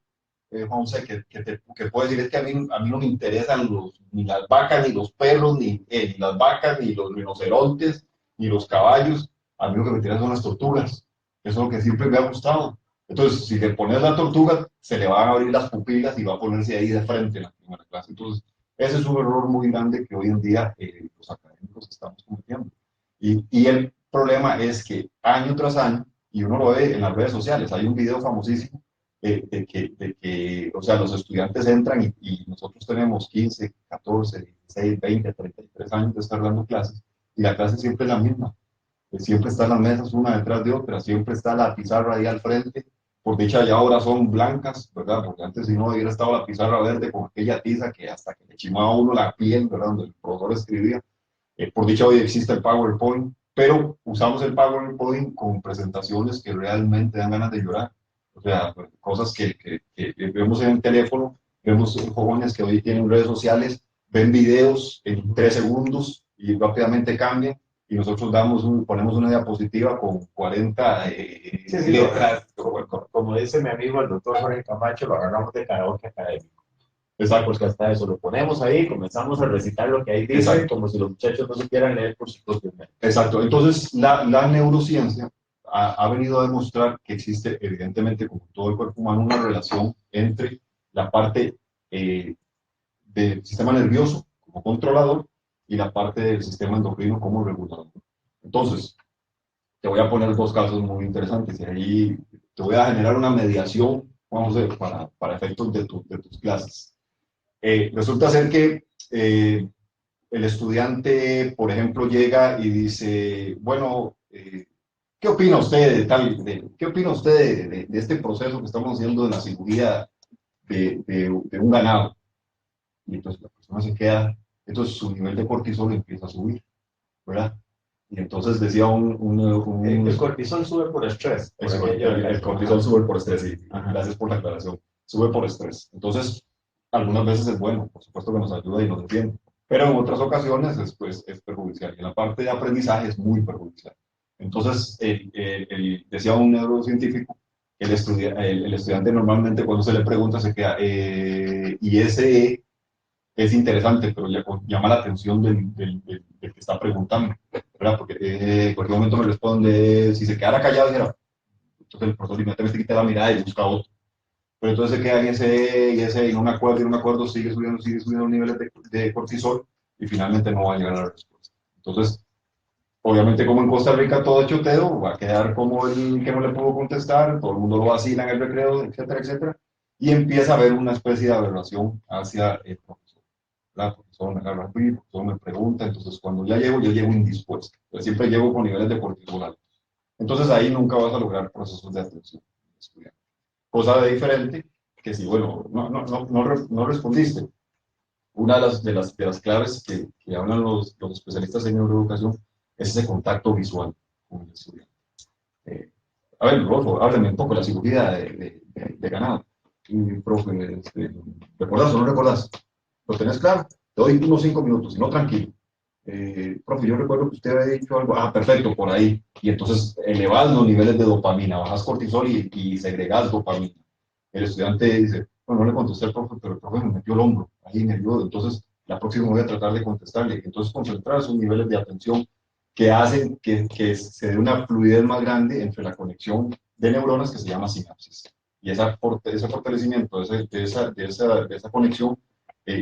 B: José, que puede decir, es que a mí no me interesan ni las vacas, ni los perros, ni las vacas, ni los rinocerontes, ni los caballos. A mí lo que me interesan son las tortugas. Eso es lo que siempre me ha gustado. Entonces, si le pones la tortuga, se le van a abrir las pupilas y va a ponerse ahí de frente en la primera clase. Entonces, ese es un error muy grande que hoy en día los académicos estamos cometiendo. Y el problema es que año tras año, y uno lo ve en las redes sociales, hay un video famosísimo de que, o sea, los estudiantes entran y nosotros tenemos 15, 14, 16, 20, 33 años de estar dando clases, y la clase siempre es la misma. Siempre están las mesas una detrás de otra, siempre está la pizarra ahí al frente. Por dicha ya ahora son blancas, ¿verdad? Porque antes si no hubiera estado la pizarra verde con aquella tiza que hasta que le chimaba a uno la piel, ¿verdad? Donde el profesor escribía. Por dicha hoy existe el PowerPoint, pero usamos el PowerPoint con presentaciones que realmente dan ganas de llorar. O sea, cosas que vemos en el teléfono, vemos jóvenes que hoy tienen redes sociales, ven videos en 3 segundos y rápidamente cambian, y nosotros ponemos una diapositiva con 40 letras.
A: Como dice mi amigo el doctor Jorge Camacho, lo agarramos de karaoke académico.
B: Exacto.
A: Porque hasta eso lo ponemos ahí, comenzamos a recitar lo que ahí dice,
B: Exacto.
A: como si los muchachos no supieran leer por sus propios medios.
B: Exacto. Entonces, la neurociencia ha venido a demostrar que existe, evidentemente, como todo el cuerpo humano, una relación entre la parte del sistema nervioso como controlador y la parte del sistema endocrino como regulador. Entonces, te voy a poner 2 casos muy interesantes y ahí te voy a generar una mediación, vamos a ver, para efectos de tus clases. Resulta ser que el estudiante, por ejemplo, llega y dice, bueno, ¿qué opina usted qué opina usted de este proceso que estamos haciendo de la cirugía de un ganado? Y entonces la persona se queda, entonces su nivel de cortisol empieza a subir, ¿verdad? Y entonces decía
A: El cortisol sube por estrés.
B: El cortisol sube por estrés, sí. Gracias por la aclaración. Sube por estrés. Entonces, algunas veces es bueno, por supuesto que nos ayuda y nos defiende. pero en otras ocasiones pues, es perjudicial. Y en la parte de aprendizaje es muy perjudicial. Entonces, decía un neurocientífico, el estudiante normalmente cuando se le pregunta se queda, y ese es interesante, pero llama la atención del que está preguntando, ¿verdad? Porque en cualquier momento me responde, si se quedara callado, dijera, entonces el profesor inmediatamente quita la mirada y busca otro. Pero entonces se queda en ese, y no me acuerdo, sigue subiendo los niveles de cortisol y finalmente no va a llegar a la respuesta. Entonces, obviamente como en Costa Rica todo es choteo, va a quedar como el que no le pudo contestar, todo el mundo lo vacila en el recreo, etcétera, etcétera, y empieza a haber una especie de aberración hacia el profesor. La profesora me agarra aquí, el profesor me pregunta, entonces cuando ya llego, yo llego indispuesto, pues siempre llego con niveles de cortisol altos. Entonces ahí nunca vas a lograr procesos de atención del estudiante. Cosa de diferente, que si, bueno, no respondiste. Una de las claves que hablan los especialistas en neuroeducación es ese contacto visual con el estudiante. A ver, Rodolfo, háblame un poco de la cirugía de ganado. Y, profe, ¿recordás o no recordás? ¿Lo tenés claro? Te doy unos 5 minutos, si no, tranquilo. Profe, yo recuerdo que usted había dicho algo, perfecto, por ahí. Y entonces elevas los niveles de dopamina, bajas cortisol y segregas dopamina. El estudiante dice, bueno, no le contesté al profe, pero el profe me metió el hombro, ahí me ayudó, entonces la próxima voy a tratar de contestarle. Entonces concentrar esos niveles de atención que hacen que se dé una fluidez más grande entre la conexión de neuronas que se llama sinapsis. Y ese fortalecimiento de esa conexión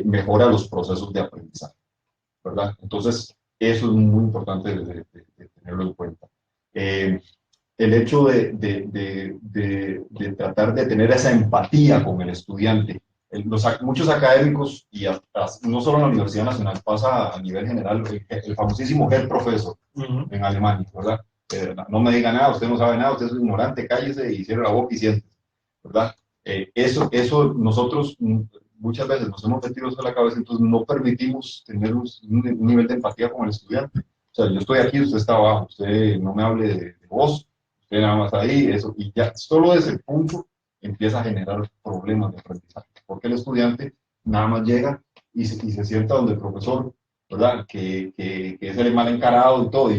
B: mejora los procesos de aprendizaje, ¿verdad? Entonces, eso es muy importante de tenerlo en cuenta. El hecho de tratar de tener esa empatía con el estudiante. Muchos académicos, y no solo en la Universidad Nacional, pasa a nivel general, el famosísimo Herr Professor en Alemania, ¿verdad? No me diga nada, usted no sabe nada, usted es ignorante, cállese y cierre la boca y siente, ¿verdad? Eso nosotros muchas veces nos hemos metido eso en la cabeza, entonces no permitimos tener un nivel de empatía con el estudiante. O sea, yo estoy aquí, usted está abajo, usted no me hable de vos, usted nada más ahí, eso, y ya solo desde el punto empieza a generar problemas de aprendizaje, porque el estudiante nada más llega y se sienta donde el profesor, ¿verdad? Que es el mal encarado y todo,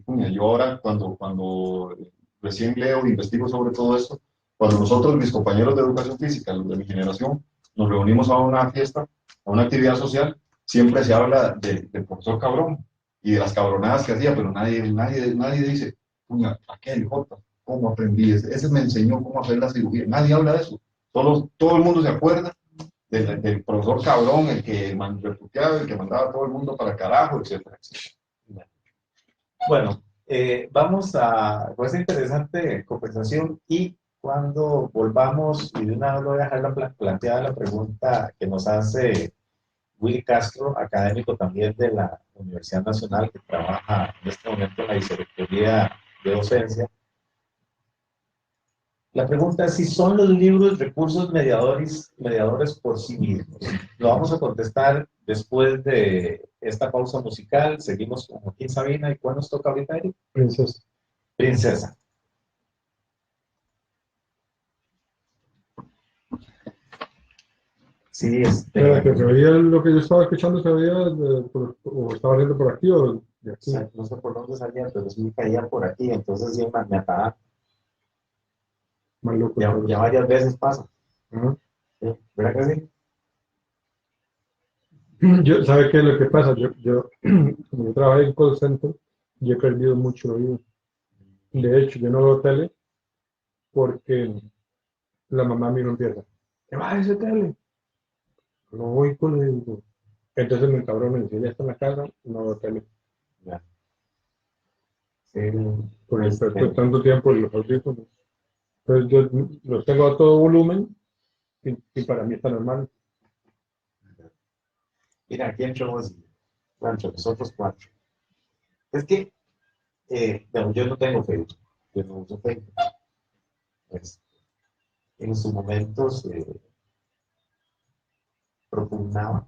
B: puña, yo ahora cuando recién leo e investigo sobre todo esto, cuando nosotros, mis compañeros de educación física, los de mi generación, nos reunimos a una fiesta, a una actividad social, siempre se habla del profesor cabrón y de las cabronadas que hacía, pero nadie dice, puña, aquel Jota, ¿cómo aprendí? Ese me enseñó cómo hacer la cirugía. Nadie habla de eso. Todo el mundo se acuerda del profesor cabrón, el que refugiaba, el que mandaba a todo el mundo para el carajo, etcétera, etcétera.
A: Bueno, vamos a pues interesante conversación y cuando volvamos, y de una vez voy a dejar planteada la pregunta que nos hace Willy Castro, académico también de la Universidad Nacional, que trabaja en este momento en la vicerrectoría de docencia. La pregunta es si son los libros recursos mediadores por sí mismos. Lo vamos a contestar después de esta pausa musical. Seguimos con Joaquín Sabina. ¿Y cuál nos toca ahorita, Eric?
C: Princesa.
A: Princesa. Sí,
C: Que se veía lo que yo estaba escuchando, se veía o estaba viendo por aquí o de aquí.
A: No sé por dónde salía, pero sí caía por aquí, entonces sí me ataba.
C: Más loco.
A: Ya varias veces pasa.
C: Ajá.
A: ¿Sí? ¿Verdad que sí?
C: ¿Sabe qué es lo que pasa? Como yo trabajé en call center, yo he perdido mucho oído. De hecho, yo no veo tele porque la mamá a mí no empieza. ¿Qué va a ese tele? No voy con él. Entonces me encabrona y dice, ya está en la casa, no veo tele.
A: Ya. Sí,
C: Por el tanto tiempo en los audífonos. Entonces yo los tengo a todo volumen y para mí está normal.
A: mira, aquí entramos, bueno, entre nosotros cuatro. Es que, bueno, yo no tengo Facebook, yo no uso Facebook. Pues, en su momento se propugnaba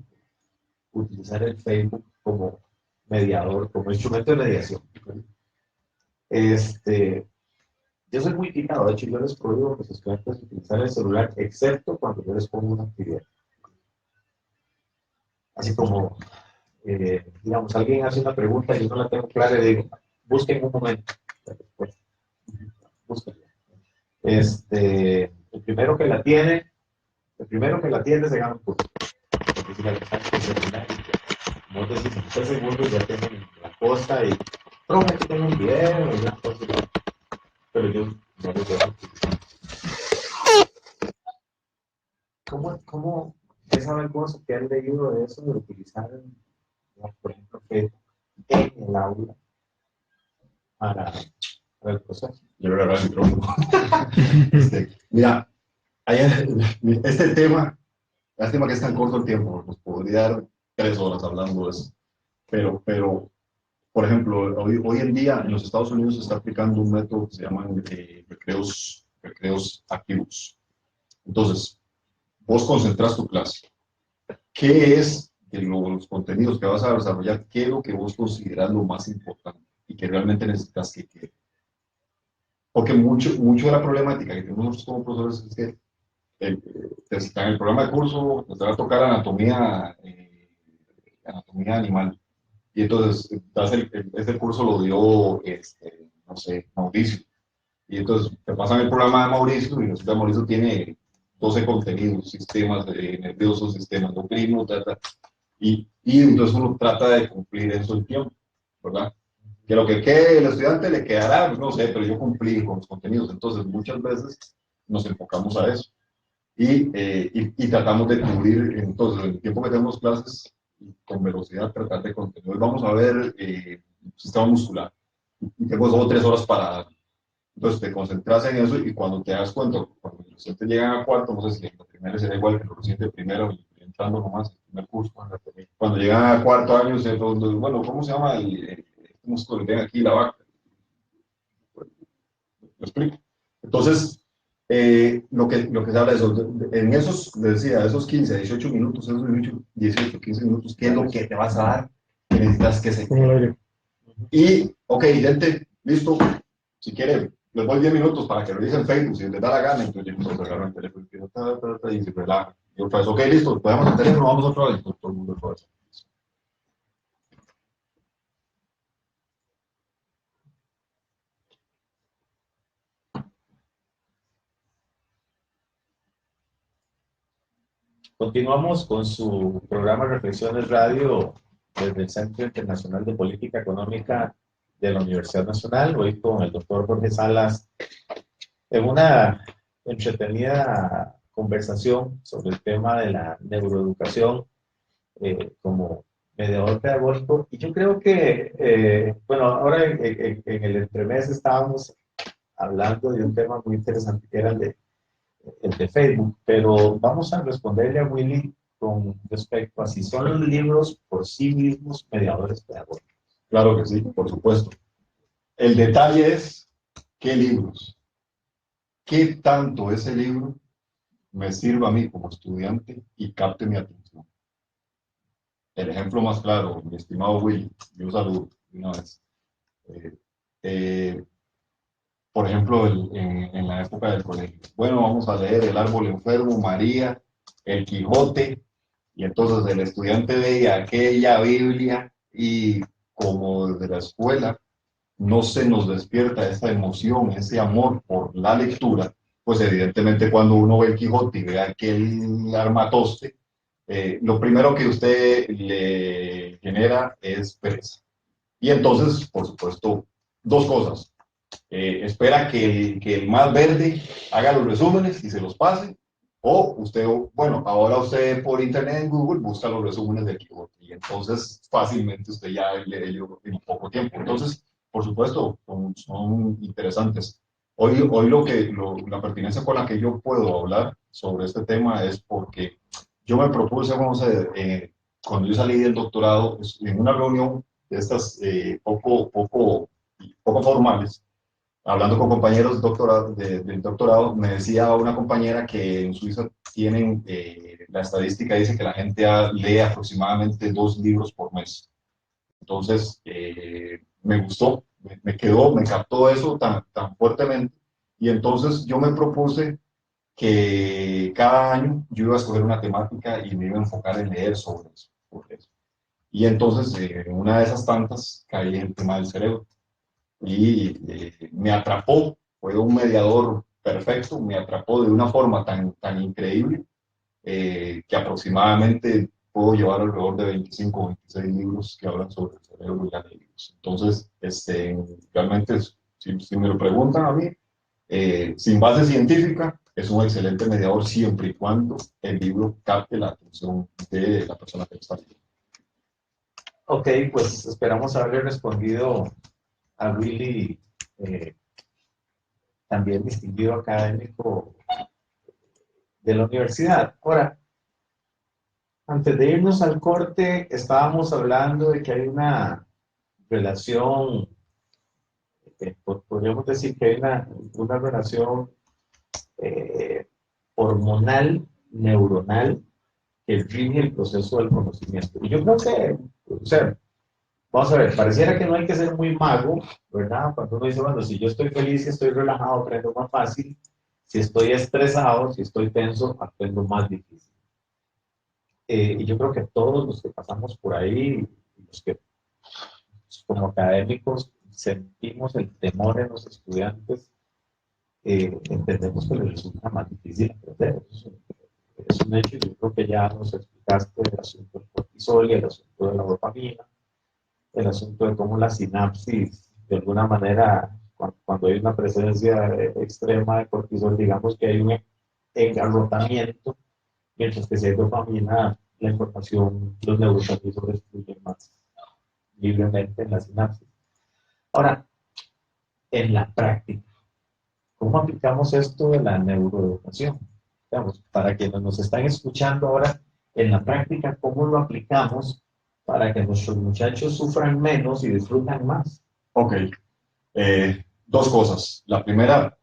A: utilizar el Facebook como mediador, como instrumento de mediación. Yo soy muy picado, de hecho yo les prohíbo a los estudiantes utilizar el celular, excepto cuando yo les pongo una actividad. Así como digamos, alguien hace una pregunta y yo no la tengo clara y digo, busquen un momento la respuesta. Búsquenla. El primero que la tiene, se gana un punto. Porque si la dejan terminar, no sé si en 3 segundos ya tienen la cosa y profe, que tengo un video y una cosa. Pero yo no les dejo. ¿Cómo es saber cosas que han leído de eso, de utilizar, por ejemplo, Facebook en el aula para el proceso?
B: Yo le agarré el micrófono. Mira, este tema, lástima que es tan corto el tiempo, nos podría dar 3 horas hablando de eso. Pero por ejemplo, hoy en día en los Estados Unidos se está aplicando un método que se llaman recreos activos. Entonces, vos concentras tu clase. ¿Qué es de los contenidos que vas a desarrollar? ¿Qué es lo que vos consideras lo más importante y que realmente necesitas que quede? Porque mucho de la problemática que tenemos nosotros como profesores es que en el programa de curso te va a tocar anatomía animal. Y entonces, este curso lo dio, no sé, Mauricio. Y entonces te pasan el programa de Mauricio y resulta que Mauricio tiene 12 contenidos, sistemas nerviosos, sistemas endocrinos, y entonces uno trata de cumplir eso el tiempo, ¿verdad? Que lo que quede el estudiante le quedará, pues no sé, pero yo cumplí con los contenidos. Entonces, muchas veces nos enfocamos a eso y tratamos de cubrir, entonces, el tiempo que tenemos clases, con velocidad, tratar de contenido. Hoy vamos a ver sistema muscular y tengo 2 o 3 horas para. Entonces te concentras en eso y cuando te das cuenta, cuando los estudiantes llegan a cuarto, no sé si en la primera será igual que los recientes primero, y entrando nomás, el primer curso, cuando llegan a cuarto año, bueno, ¿cómo se llama este músculo que tiene aquí la vaca? ¿Lo explico? Entonces, lo que se habla de eso, en esos, les decía, esos 15, 18 minutos, esos 18, 15 minutos, ¿qué es lo que te vas a dar? Que necesitas que se quede. Y, ok, gente, listo, si quiere, les doy 10 minutos para que revisen Facebook, si les da la gana, entonces yo agarro el teléfono y se relaja. Y otra vez, ok, listo, podemos el teléfono, vamos otra vez, todo el mundo otra vez.
A: Continuamos con su programa Reflexiones Radio desde el Centro Internacional de Política Económica de la Universidad Nacional, hoy con el doctor Jorge Salas, en una entretenida conversación sobre el tema de la neuroeducación como mediador pedagógico. Y yo creo que, bueno, ahora en el entremés estábamos hablando de un tema muy interesante que era el de Facebook, pero vamos a responderle a Willy con respecto a si son los libros por sí mismos mediadores pedagógicos.
B: Claro que sí, por supuesto. El detalle es, ¿qué libros? ¿Qué tanto ese libro me sirva a mí como estudiante y capte mi atención? El ejemplo más claro, mi estimado Willy, yo saludo una vez. Por ejemplo, en la época del colegio. Bueno, vamos a leer El árbol enfermo, María, El Quijote, y entonces el estudiante veía aquella Biblia y como desde la escuela no se nos despierta esa emoción, ese amor por la lectura, pues evidentemente cuando uno ve El Quijote y ve aquel armatoste, lo primero que usted le genera es pereza. Y entonces, por supuesto, 2 cosas. Espera que el más verde haga los resúmenes y se los pase, o usted, bueno, ahora usted por internet en Google busca los resúmenes de Quijote y entonces fácilmente usted ya lee ello en poco tiempo. Entonces, por supuesto, son interesantes. Hoy la pertinencia con la que yo puedo hablar sobre este tema es porque yo me propuse, cuando yo salí del doctorado, en una reunión de estas poco formales, hablando con compañeros del doctorado, me decía una compañera que en Suiza tienen, la estadística dice que la gente lee aproximadamente 2 libros por mes. Entonces, me gustó, me captó eso tan fuertemente. Y entonces yo me propuse que cada año yo iba a escoger una temática y me iba a enfocar en leer sobre eso. Y entonces, en una de esas tantas, caí en el tema del cerebro. Y me atrapó, fue un mediador perfecto, me atrapó de una forma tan increíble que aproximadamente puedo llevar alrededor de 25 o 26 libros que hablan sobre el cerebro y libros. Entonces, realmente, si me lo preguntan a mí, sin base científica, es un excelente mediador siempre y cuando el libro capte la atención de la persona que lo está leyendo.
A: Ok, pues esperamos haberle respondido a Willy, también distinguido académico de la universidad. Ahora, antes de irnos al corte, estábamos hablando de que hay una relación, podríamos decir que hay una relación eh, hormonal, neuronal, que rige el proceso del conocimiento. Y yo creo que, o sea, vamos a ver, pareciera que no hay que ser muy mago, ¿verdad? Cuando uno dice, bueno, si yo estoy feliz, si estoy relajado, aprendo más fácil. Si estoy estresado, si estoy tenso, aprendo más difícil. Y yo creo que todos los que pasamos por ahí, los que como académicos sentimos el temor en los estudiantes, entendemos que les resulta más difícil aprender. Es un hecho, yo creo que ya nos explicaste el asunto del cortisol y el asunto de la dopamina, el asunto de cómo la sinapsis, de alguna manera, cuando hay una presencia extrema de cortisol, digamos que hay un engarrotamiento, mientras que si hay dopamina, la información, los neurotransmisores fluyen más libremente en la sinapsis. Ahora, en la práctica, ¿cómo aplicamos esto de la neuroeducación? Digamos, para quienes nos están escuchando ahora, en la práctica, ¿cómo lo aplicamos para que nuestros muchachos sufran menos y disfrutan más?
B: Ok, dos cosas. La primera,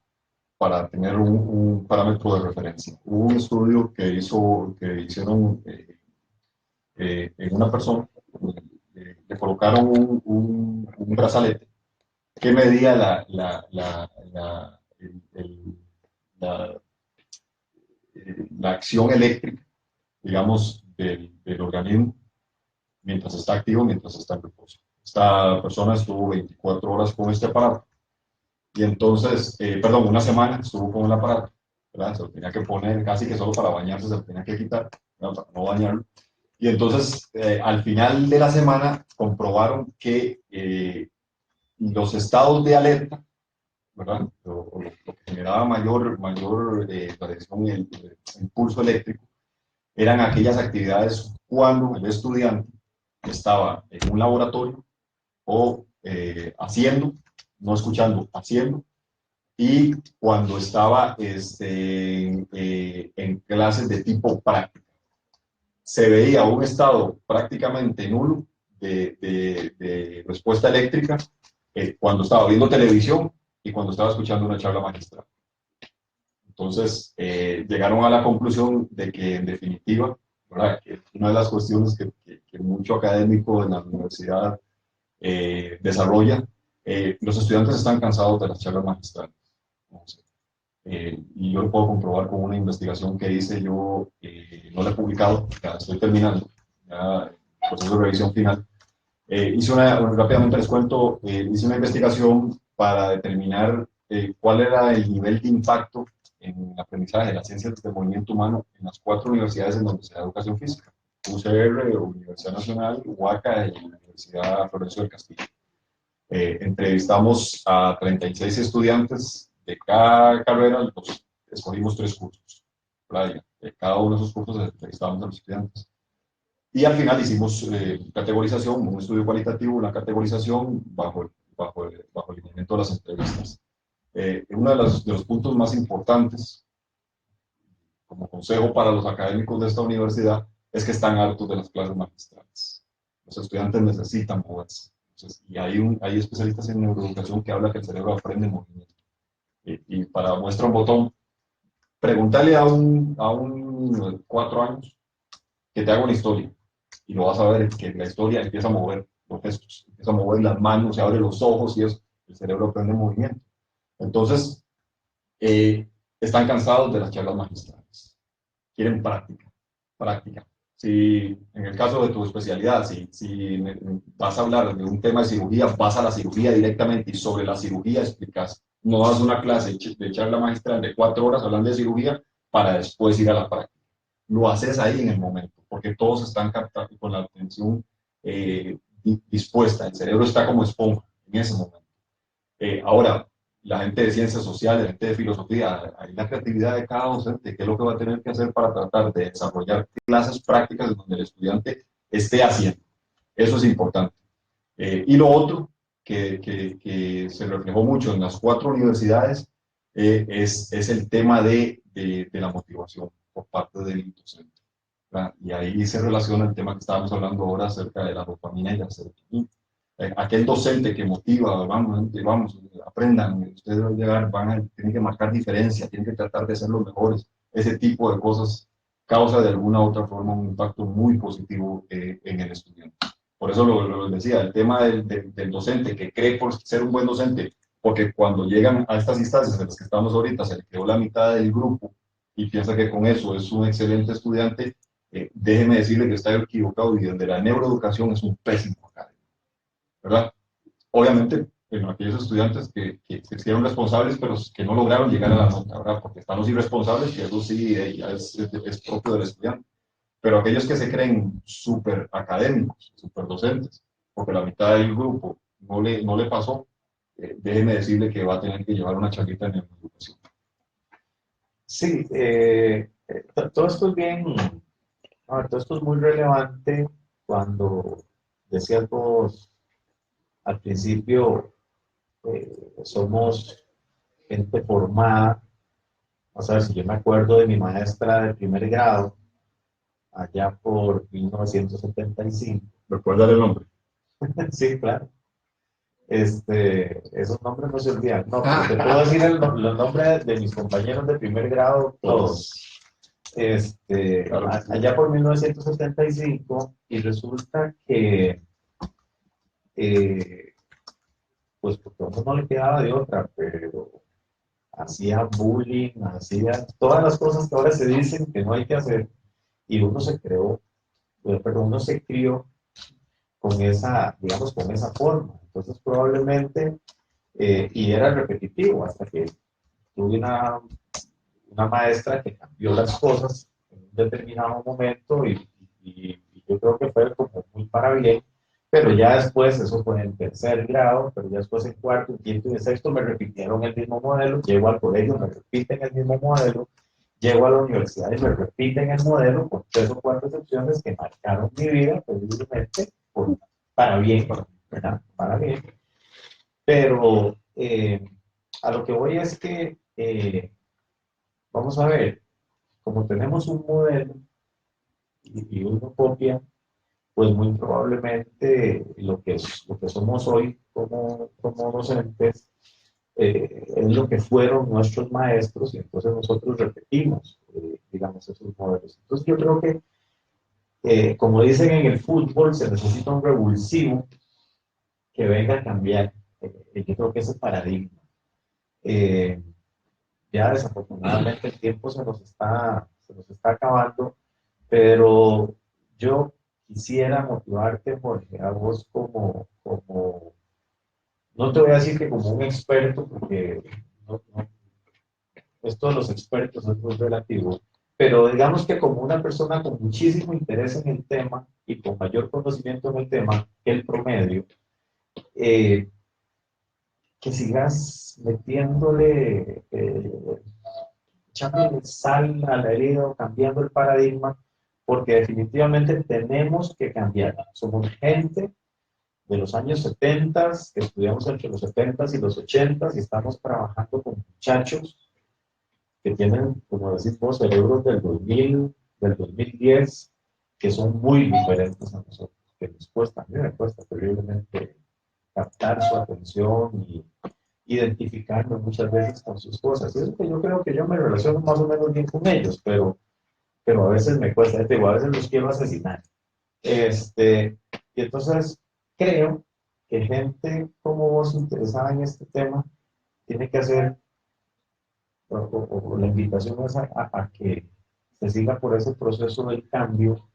B: para tener un parámetro de referencia. Hubo un estudio que hicieron en una persona, le colocaron un brazalete que medía la, la acción eléctrica, digamos, del organismo mientras está activo, mientras está en reposo. Esta persona estuvo 24 horas con este aparato y entonces, perdón, una semana estuvo con el aparato, ¿verdad? Se lo tenía que poner casi que solo para bañarse, se lo tenía que quitar, ¿verdad? Para no bañarlo. Y entonces, al final de la semana, comprobaron que los estados de alerta, ¿verdad? Lo que generaba mayor variación en el impulso eléctrico, eran aquellas actividades cuando el estudiante estaba en un laboratorio o haciendo, no escuchando, haciendo, y cuando estaba en clases de tipo práctica. Se veía un estado prácticamente nulo de respuesta eléctrica cuando estaba viendo televisión y cuando estaba escuchando una charla magistral. Entonces, llegaron a la conclusión de que, en definitiva, ¿verdad? Que una de las cuestiones que mucho académico en la universidad desarrolla, los estudiantes están cansados de las charlas magistrales. Y yo lo puedo comprobar con una investigación que hice yo, no la he publicado, ya estoy terminando, ya el proceso de revisión final. Rápidamente les cuento, hice una investigación para determinar cuál era el nivel de impacto en el aprendizaje de las ciencias del movimiento humano en las 4 universidades en donde se da educación física: UCR, Universidad Nacional, UACA y Universidad Florencio del Castillo. Entrevistamos a 36 estudiantes de cada carrera, escogimos 3 cursos. De cada uno de esos cursos entrevistamos a los estudiantes. Y al final hicimos categorización, un estudio cualitativo, una categorización bajo el lineamiento de las entrevistas. Uno de los puntos más importantes, como consejo para los académicos de esta universidad, es que están hartos de las clases magistrales. Los estudiantes necesitan moverse. Entonces, y hay especialistas en neuroeducación que hablan que el cerebro aprende movimiento. Y para muestra un botón, pregúntale a un 4 años que te haga una historia. Y lo vas a ver que la historia empieza a mover los gestos, empieza a mover las manos, se abre los ojos y eso, el cerebro aprende movimiento. Entonces, están cansados de las charlas magistrales. Quieren práctica, práctica. si en el caso de tu especialidad, si vas a hablar de un tema de cirugía, vas a la cirugía directamente y sobre la cirugía explicas. No das una clase de charla magistral de 4 horas hablando de cirugía para después ir a la práctica. Lo haces ahí en el momento, porque todos están captando con la atención dispuesta. El cerebro está como esponja en ese momento. Ahora, la gente de ciencias sociales, la gente de filosofía, hay la creatividad de cada docente, qué es lo que va a tener que hacer para tratar de desarrollar clases prácticas en donde el estudiante esté haciendo. Eso es importante. Y lo otro que se reflejó mucho en las 4 universidades es el tema de la motivación por parte del docente, ¿verdad? Y ahí se relaciona el tema que estábamos hablando ahora acerca de la dopamina y la serotonina. Aquel docente que motiva, vamos, aprendan, ustedes van a llegar, tienen que marcar diferencia, tienen que tratar de ser los mejores. Ese tipo de cosas causa de alguna u otra forma un impacto muy positivo en el estudiante. Por eso lo decía, el tema del docente que cree por ser un buen docente, porque cuando llegan a estas instancias en las que estamos ahorita, se le quedó la mitad del grupo y piensa que con eso es un excelente estudiante, déjeme decirle que está equivocado y desde la neuroeducación es un pésimo académico, ¿verdad? Obviamente, bueno, aquellos estudiantes que se hicieron responsables, pero que no lograron llegar a la nota, ¿verdad? Porque están los irresponsables, que eso sí ya es propio del estudiante. Pero aquellos que se creen súper académicos, súper docentes, porque la mitad del grupo no le pasó, déjeme decirle que va a tener que llevar una charlita en educación.
A: Sí, todo esto es bien, todo esto es muy relevante cuando decías vos al principio, somos gente formada. Vamos a ver, si yo me acuerdo de mi maestra de primer grado, allá por 1975.
B: ¿Recuerda el nombre?
A: Sí, claro. Esos nombres no se olvidan. No, pero te puedo decir los nombres de mis compañeros de primer grado, todos.
B: Claro.
A: Allá por 1975, y resulta que, pues porque a uno no le quedaba de otra, pero hacía bullying, hacía todas las cosas que ahora se dicen que no hay que hacer, y uno se creó, pero uno se crió con esa, digamos, con esa forma. Entonces probablemente, y era repetitivo, hasta que tuve una maestra que cambió las cosas en un determinado momento y yo creo que fue como muy para bien, pero ya después, eso fue en tercer grado, pero ya después en cuarto, en quinto y en sexto me repitieron el mismo modelo, llego al colegio, me repiten el mismo modelo, llego a la universidad y me repiten el modelo con 3 o 4 excepciones que marcaron mi vida, precisamente, para bien, ¿verdad? Para bien. Pero a lo que voy es que, vamos a ver, como tenemos un modelo y uno copia, pues muy probablemente lo que somos hoy como docentes es lo que fueron nuestros maestros y entonces nosotros repetimos, digamos, esos modelos. Entonces yo creo que, como dicen en el fútbol, se necesita un revulsivo que venga a cambiar. Yo creo que ese paradigma. Eh, ya desafortunadamente el tiempo se nos está acabando, pero yo quisiera motivarte, porque a vos no te voy a decir que como un experto, porque esto de los expertos es muy relativo, pero digamos que como una persona con muchísimo interés en el tema y con mayor conocimiento en el tema que el promedio, eh, que sigas metiéndole, echándole sal a la herida, cambiando el paradigma, porque definitivamente tenemos que cambiar. Somos gente de los años 70, que estudiamos entre los 70 y los 80 y estamos trabajando con muchachos que tienen, como decís vos, cerebros del 2000, del 2010, que son muy diferentes a nosotros, que nos cuesta, a mí me cuesta terriblemente captar su atención y identificarme muchas veces con sus cosas. Y eso que yo creo que yo me relaciono más o menos bien con ellos, pero a veces me cuesta, digo, a veces los quiero asesinar. Y entonces creo que gente como vos interesada en este tema tiene que hacer, o la invitación es a que se siga por ese proceso del cambio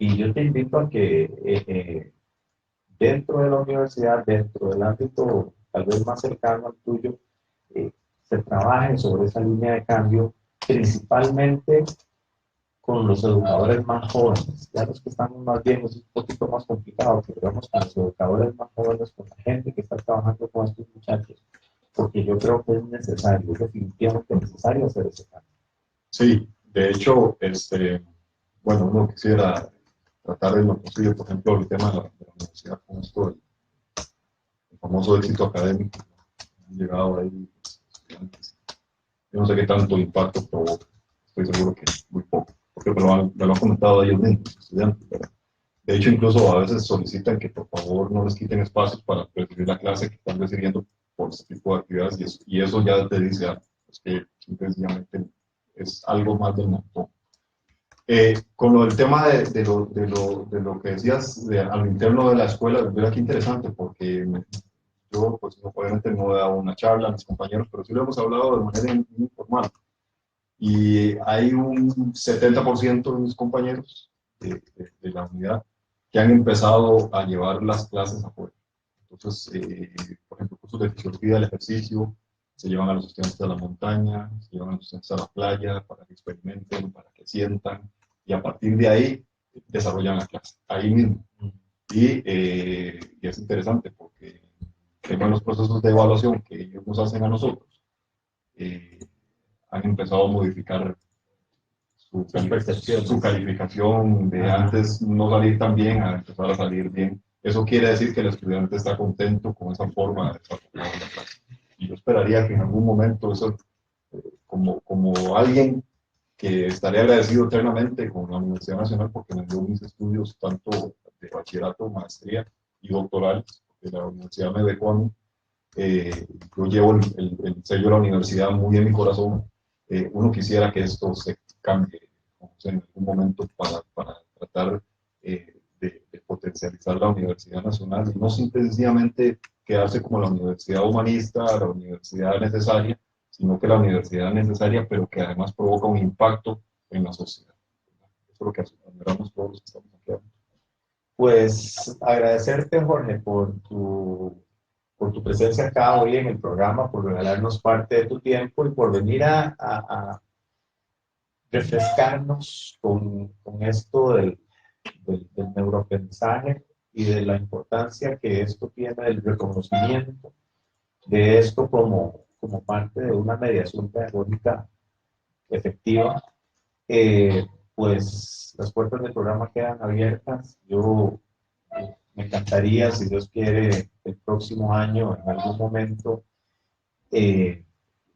A: Y yo te invito a que dentro de la universidad, dentro del ámbito tal vez más cercano al tuyo, se trabaje sobre esa línea de cambio, principalmente con los educadores más jóvenes. Ya los que estamos más viejos es un poquito más complicado, pero vamos con los educadores más jóvenes, con la gente que está trabajando con estos muchachos, porque yo creo que es necesario, es definitivamente necesario hacer ese cambio.
B: Sí, de hecho, bueno, uno quisiera tratar de lo posible, por ejemplo, el tema de la universidad con esto, el famoso éxito académico. Han llegado ahí estudiantes. Yo no sé qué tanto impacto provoca, estoy seguro que muy poco, porque me lo han comentado ellos mismos, los estudiantes, pero de hecho incluso a veces solicitan que por favor no les quiten espacios para recibir la clase que están recibiendo por este tipo de actividades y eso ya te dice, es que simplemente es algo más del montón. Con lo del tema de lo que decías a lo interno de la escuela, mira qué interesante, porque yo, pues, obviamente no he dado una charla a mis compañeros, pero sí lo hemos hablado de manera informal. Y hay un 70% de mis compañeros de la unidad que han empezado a llevar las clases afuera. Entonces, por ejemplo, cursos de fisiología del ejercicio, se llevan a los estudiantes a la montaña, se llevan a los estudiantes a la playa para que experimenten, para que sientan, y a partir de ahí desarrollan la clase, ahí mismo. Y es interesante porque en los procesos de evaluación que ellos nos hacen a nosotros, eh, han empezado a modificar su calificación de antes no salir tan bien a empezar a salir bien. Eso quiere decir que el estudiante está contento con esa forma de desarrollar la clase. Y yo esperaría que en algún momento eso, como alguien que estaría agradecido eternamente con la Universidad Nacional porque me dio mis estudios tanto de bachillerato, maestría y doctoral, porque la universidad me dejó a mí. Yo llevo el sello de la universidad muy en mi corazón. Uno quisiera que esto se cambie en algún momento para tratar de potencializar la Universidad Nacional y no sencillamente quedarse como la universidad humanista, la universidad necesaria, sino que la universidad necesaria, pero que además provoca un impacto en la sociedad. Eso es lo que admiramos todos los que estamos aquí.
A: Pues agradecerte, Jorge, por tu presencia acá hoy en el programa, por regalarnos parte de tu tiempo y por venir a refrescarnos con esto del neuroaprendizaje y de la importancia que esto tiene del reconocimiento de esto como parte de una mediación pedagógica efectiva. Pues las puertas del programa quedan abiertas. Yo me encantaría, si Dios quiere, el próximo año, en algún momento,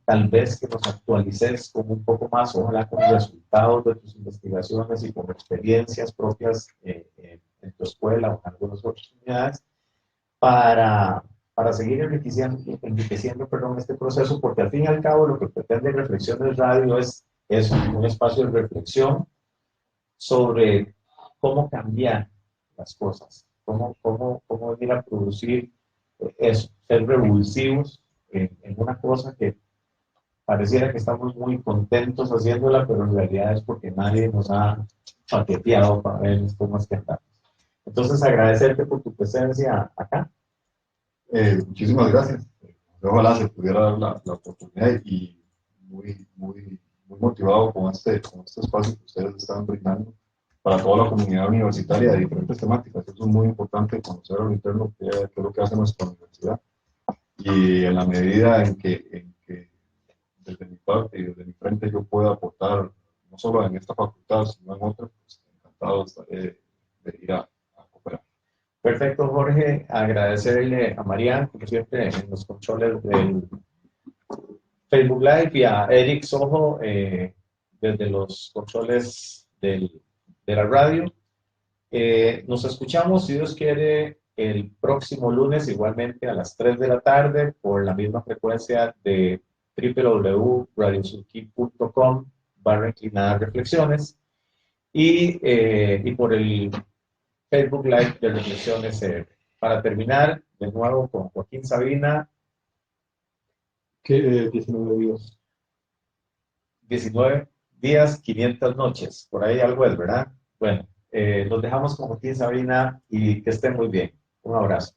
A: tal vez que nos actualices con un poco más, ojalá con resultados de tus investigaciones y con experiencias propias en tu escuela o en algunas otras unidades, para seguir enriqueciendo este proceso, porque al fin y al cabo lo que pretende Reflexiones Radio es un espacio de reflexión sobre cómo cambiar las cosas, cómo venir a producir eso, ser revulsivos en una cosa que pareciera que estamos muy contentos haciéndola, pero en realidad es porque nadie nos ha paqueteado para ver cómo es que andamos. Entonces, agradecerte por tu presencia acá.
B: Muchísimas gracias. Ojalá se pudiera dar la oportunidad y muy motivado con este espacio que ustedes están brindando para toda la comunidad universitaria de diferentes temáticas. Eso es muy importante, conocer a lo interno qué es lo que hace nuestra universidad. Y en la medida en que desde mi parte y desde mi frente yo pueda aportar, no solo en esta facultad, sino en otras, pues encantado estaré de ir a cooperar.
A: Perfecto, Jorge. Agradecerle a Marian, como siempre, en los controles del Facebook Live y a Eric Sojo desde los controles de la radio. Nos escuchamos, si Dios quiere, el próximo lunes, igualmente a las 3 de la tarde, por la misma frecuencia de www.radiosurquí.com/reflexiones y por el Facebook Live de Reflexiones. Para terminar, de nuevo con Joaquín Sabina.
C: Que 19 días.
A: 19 días, 500 noches. Por ahí algo es, ¿verdad? Bueno, Los dejamos con Joaquín, Sabrina, y que estén muy bien. Un abrazo.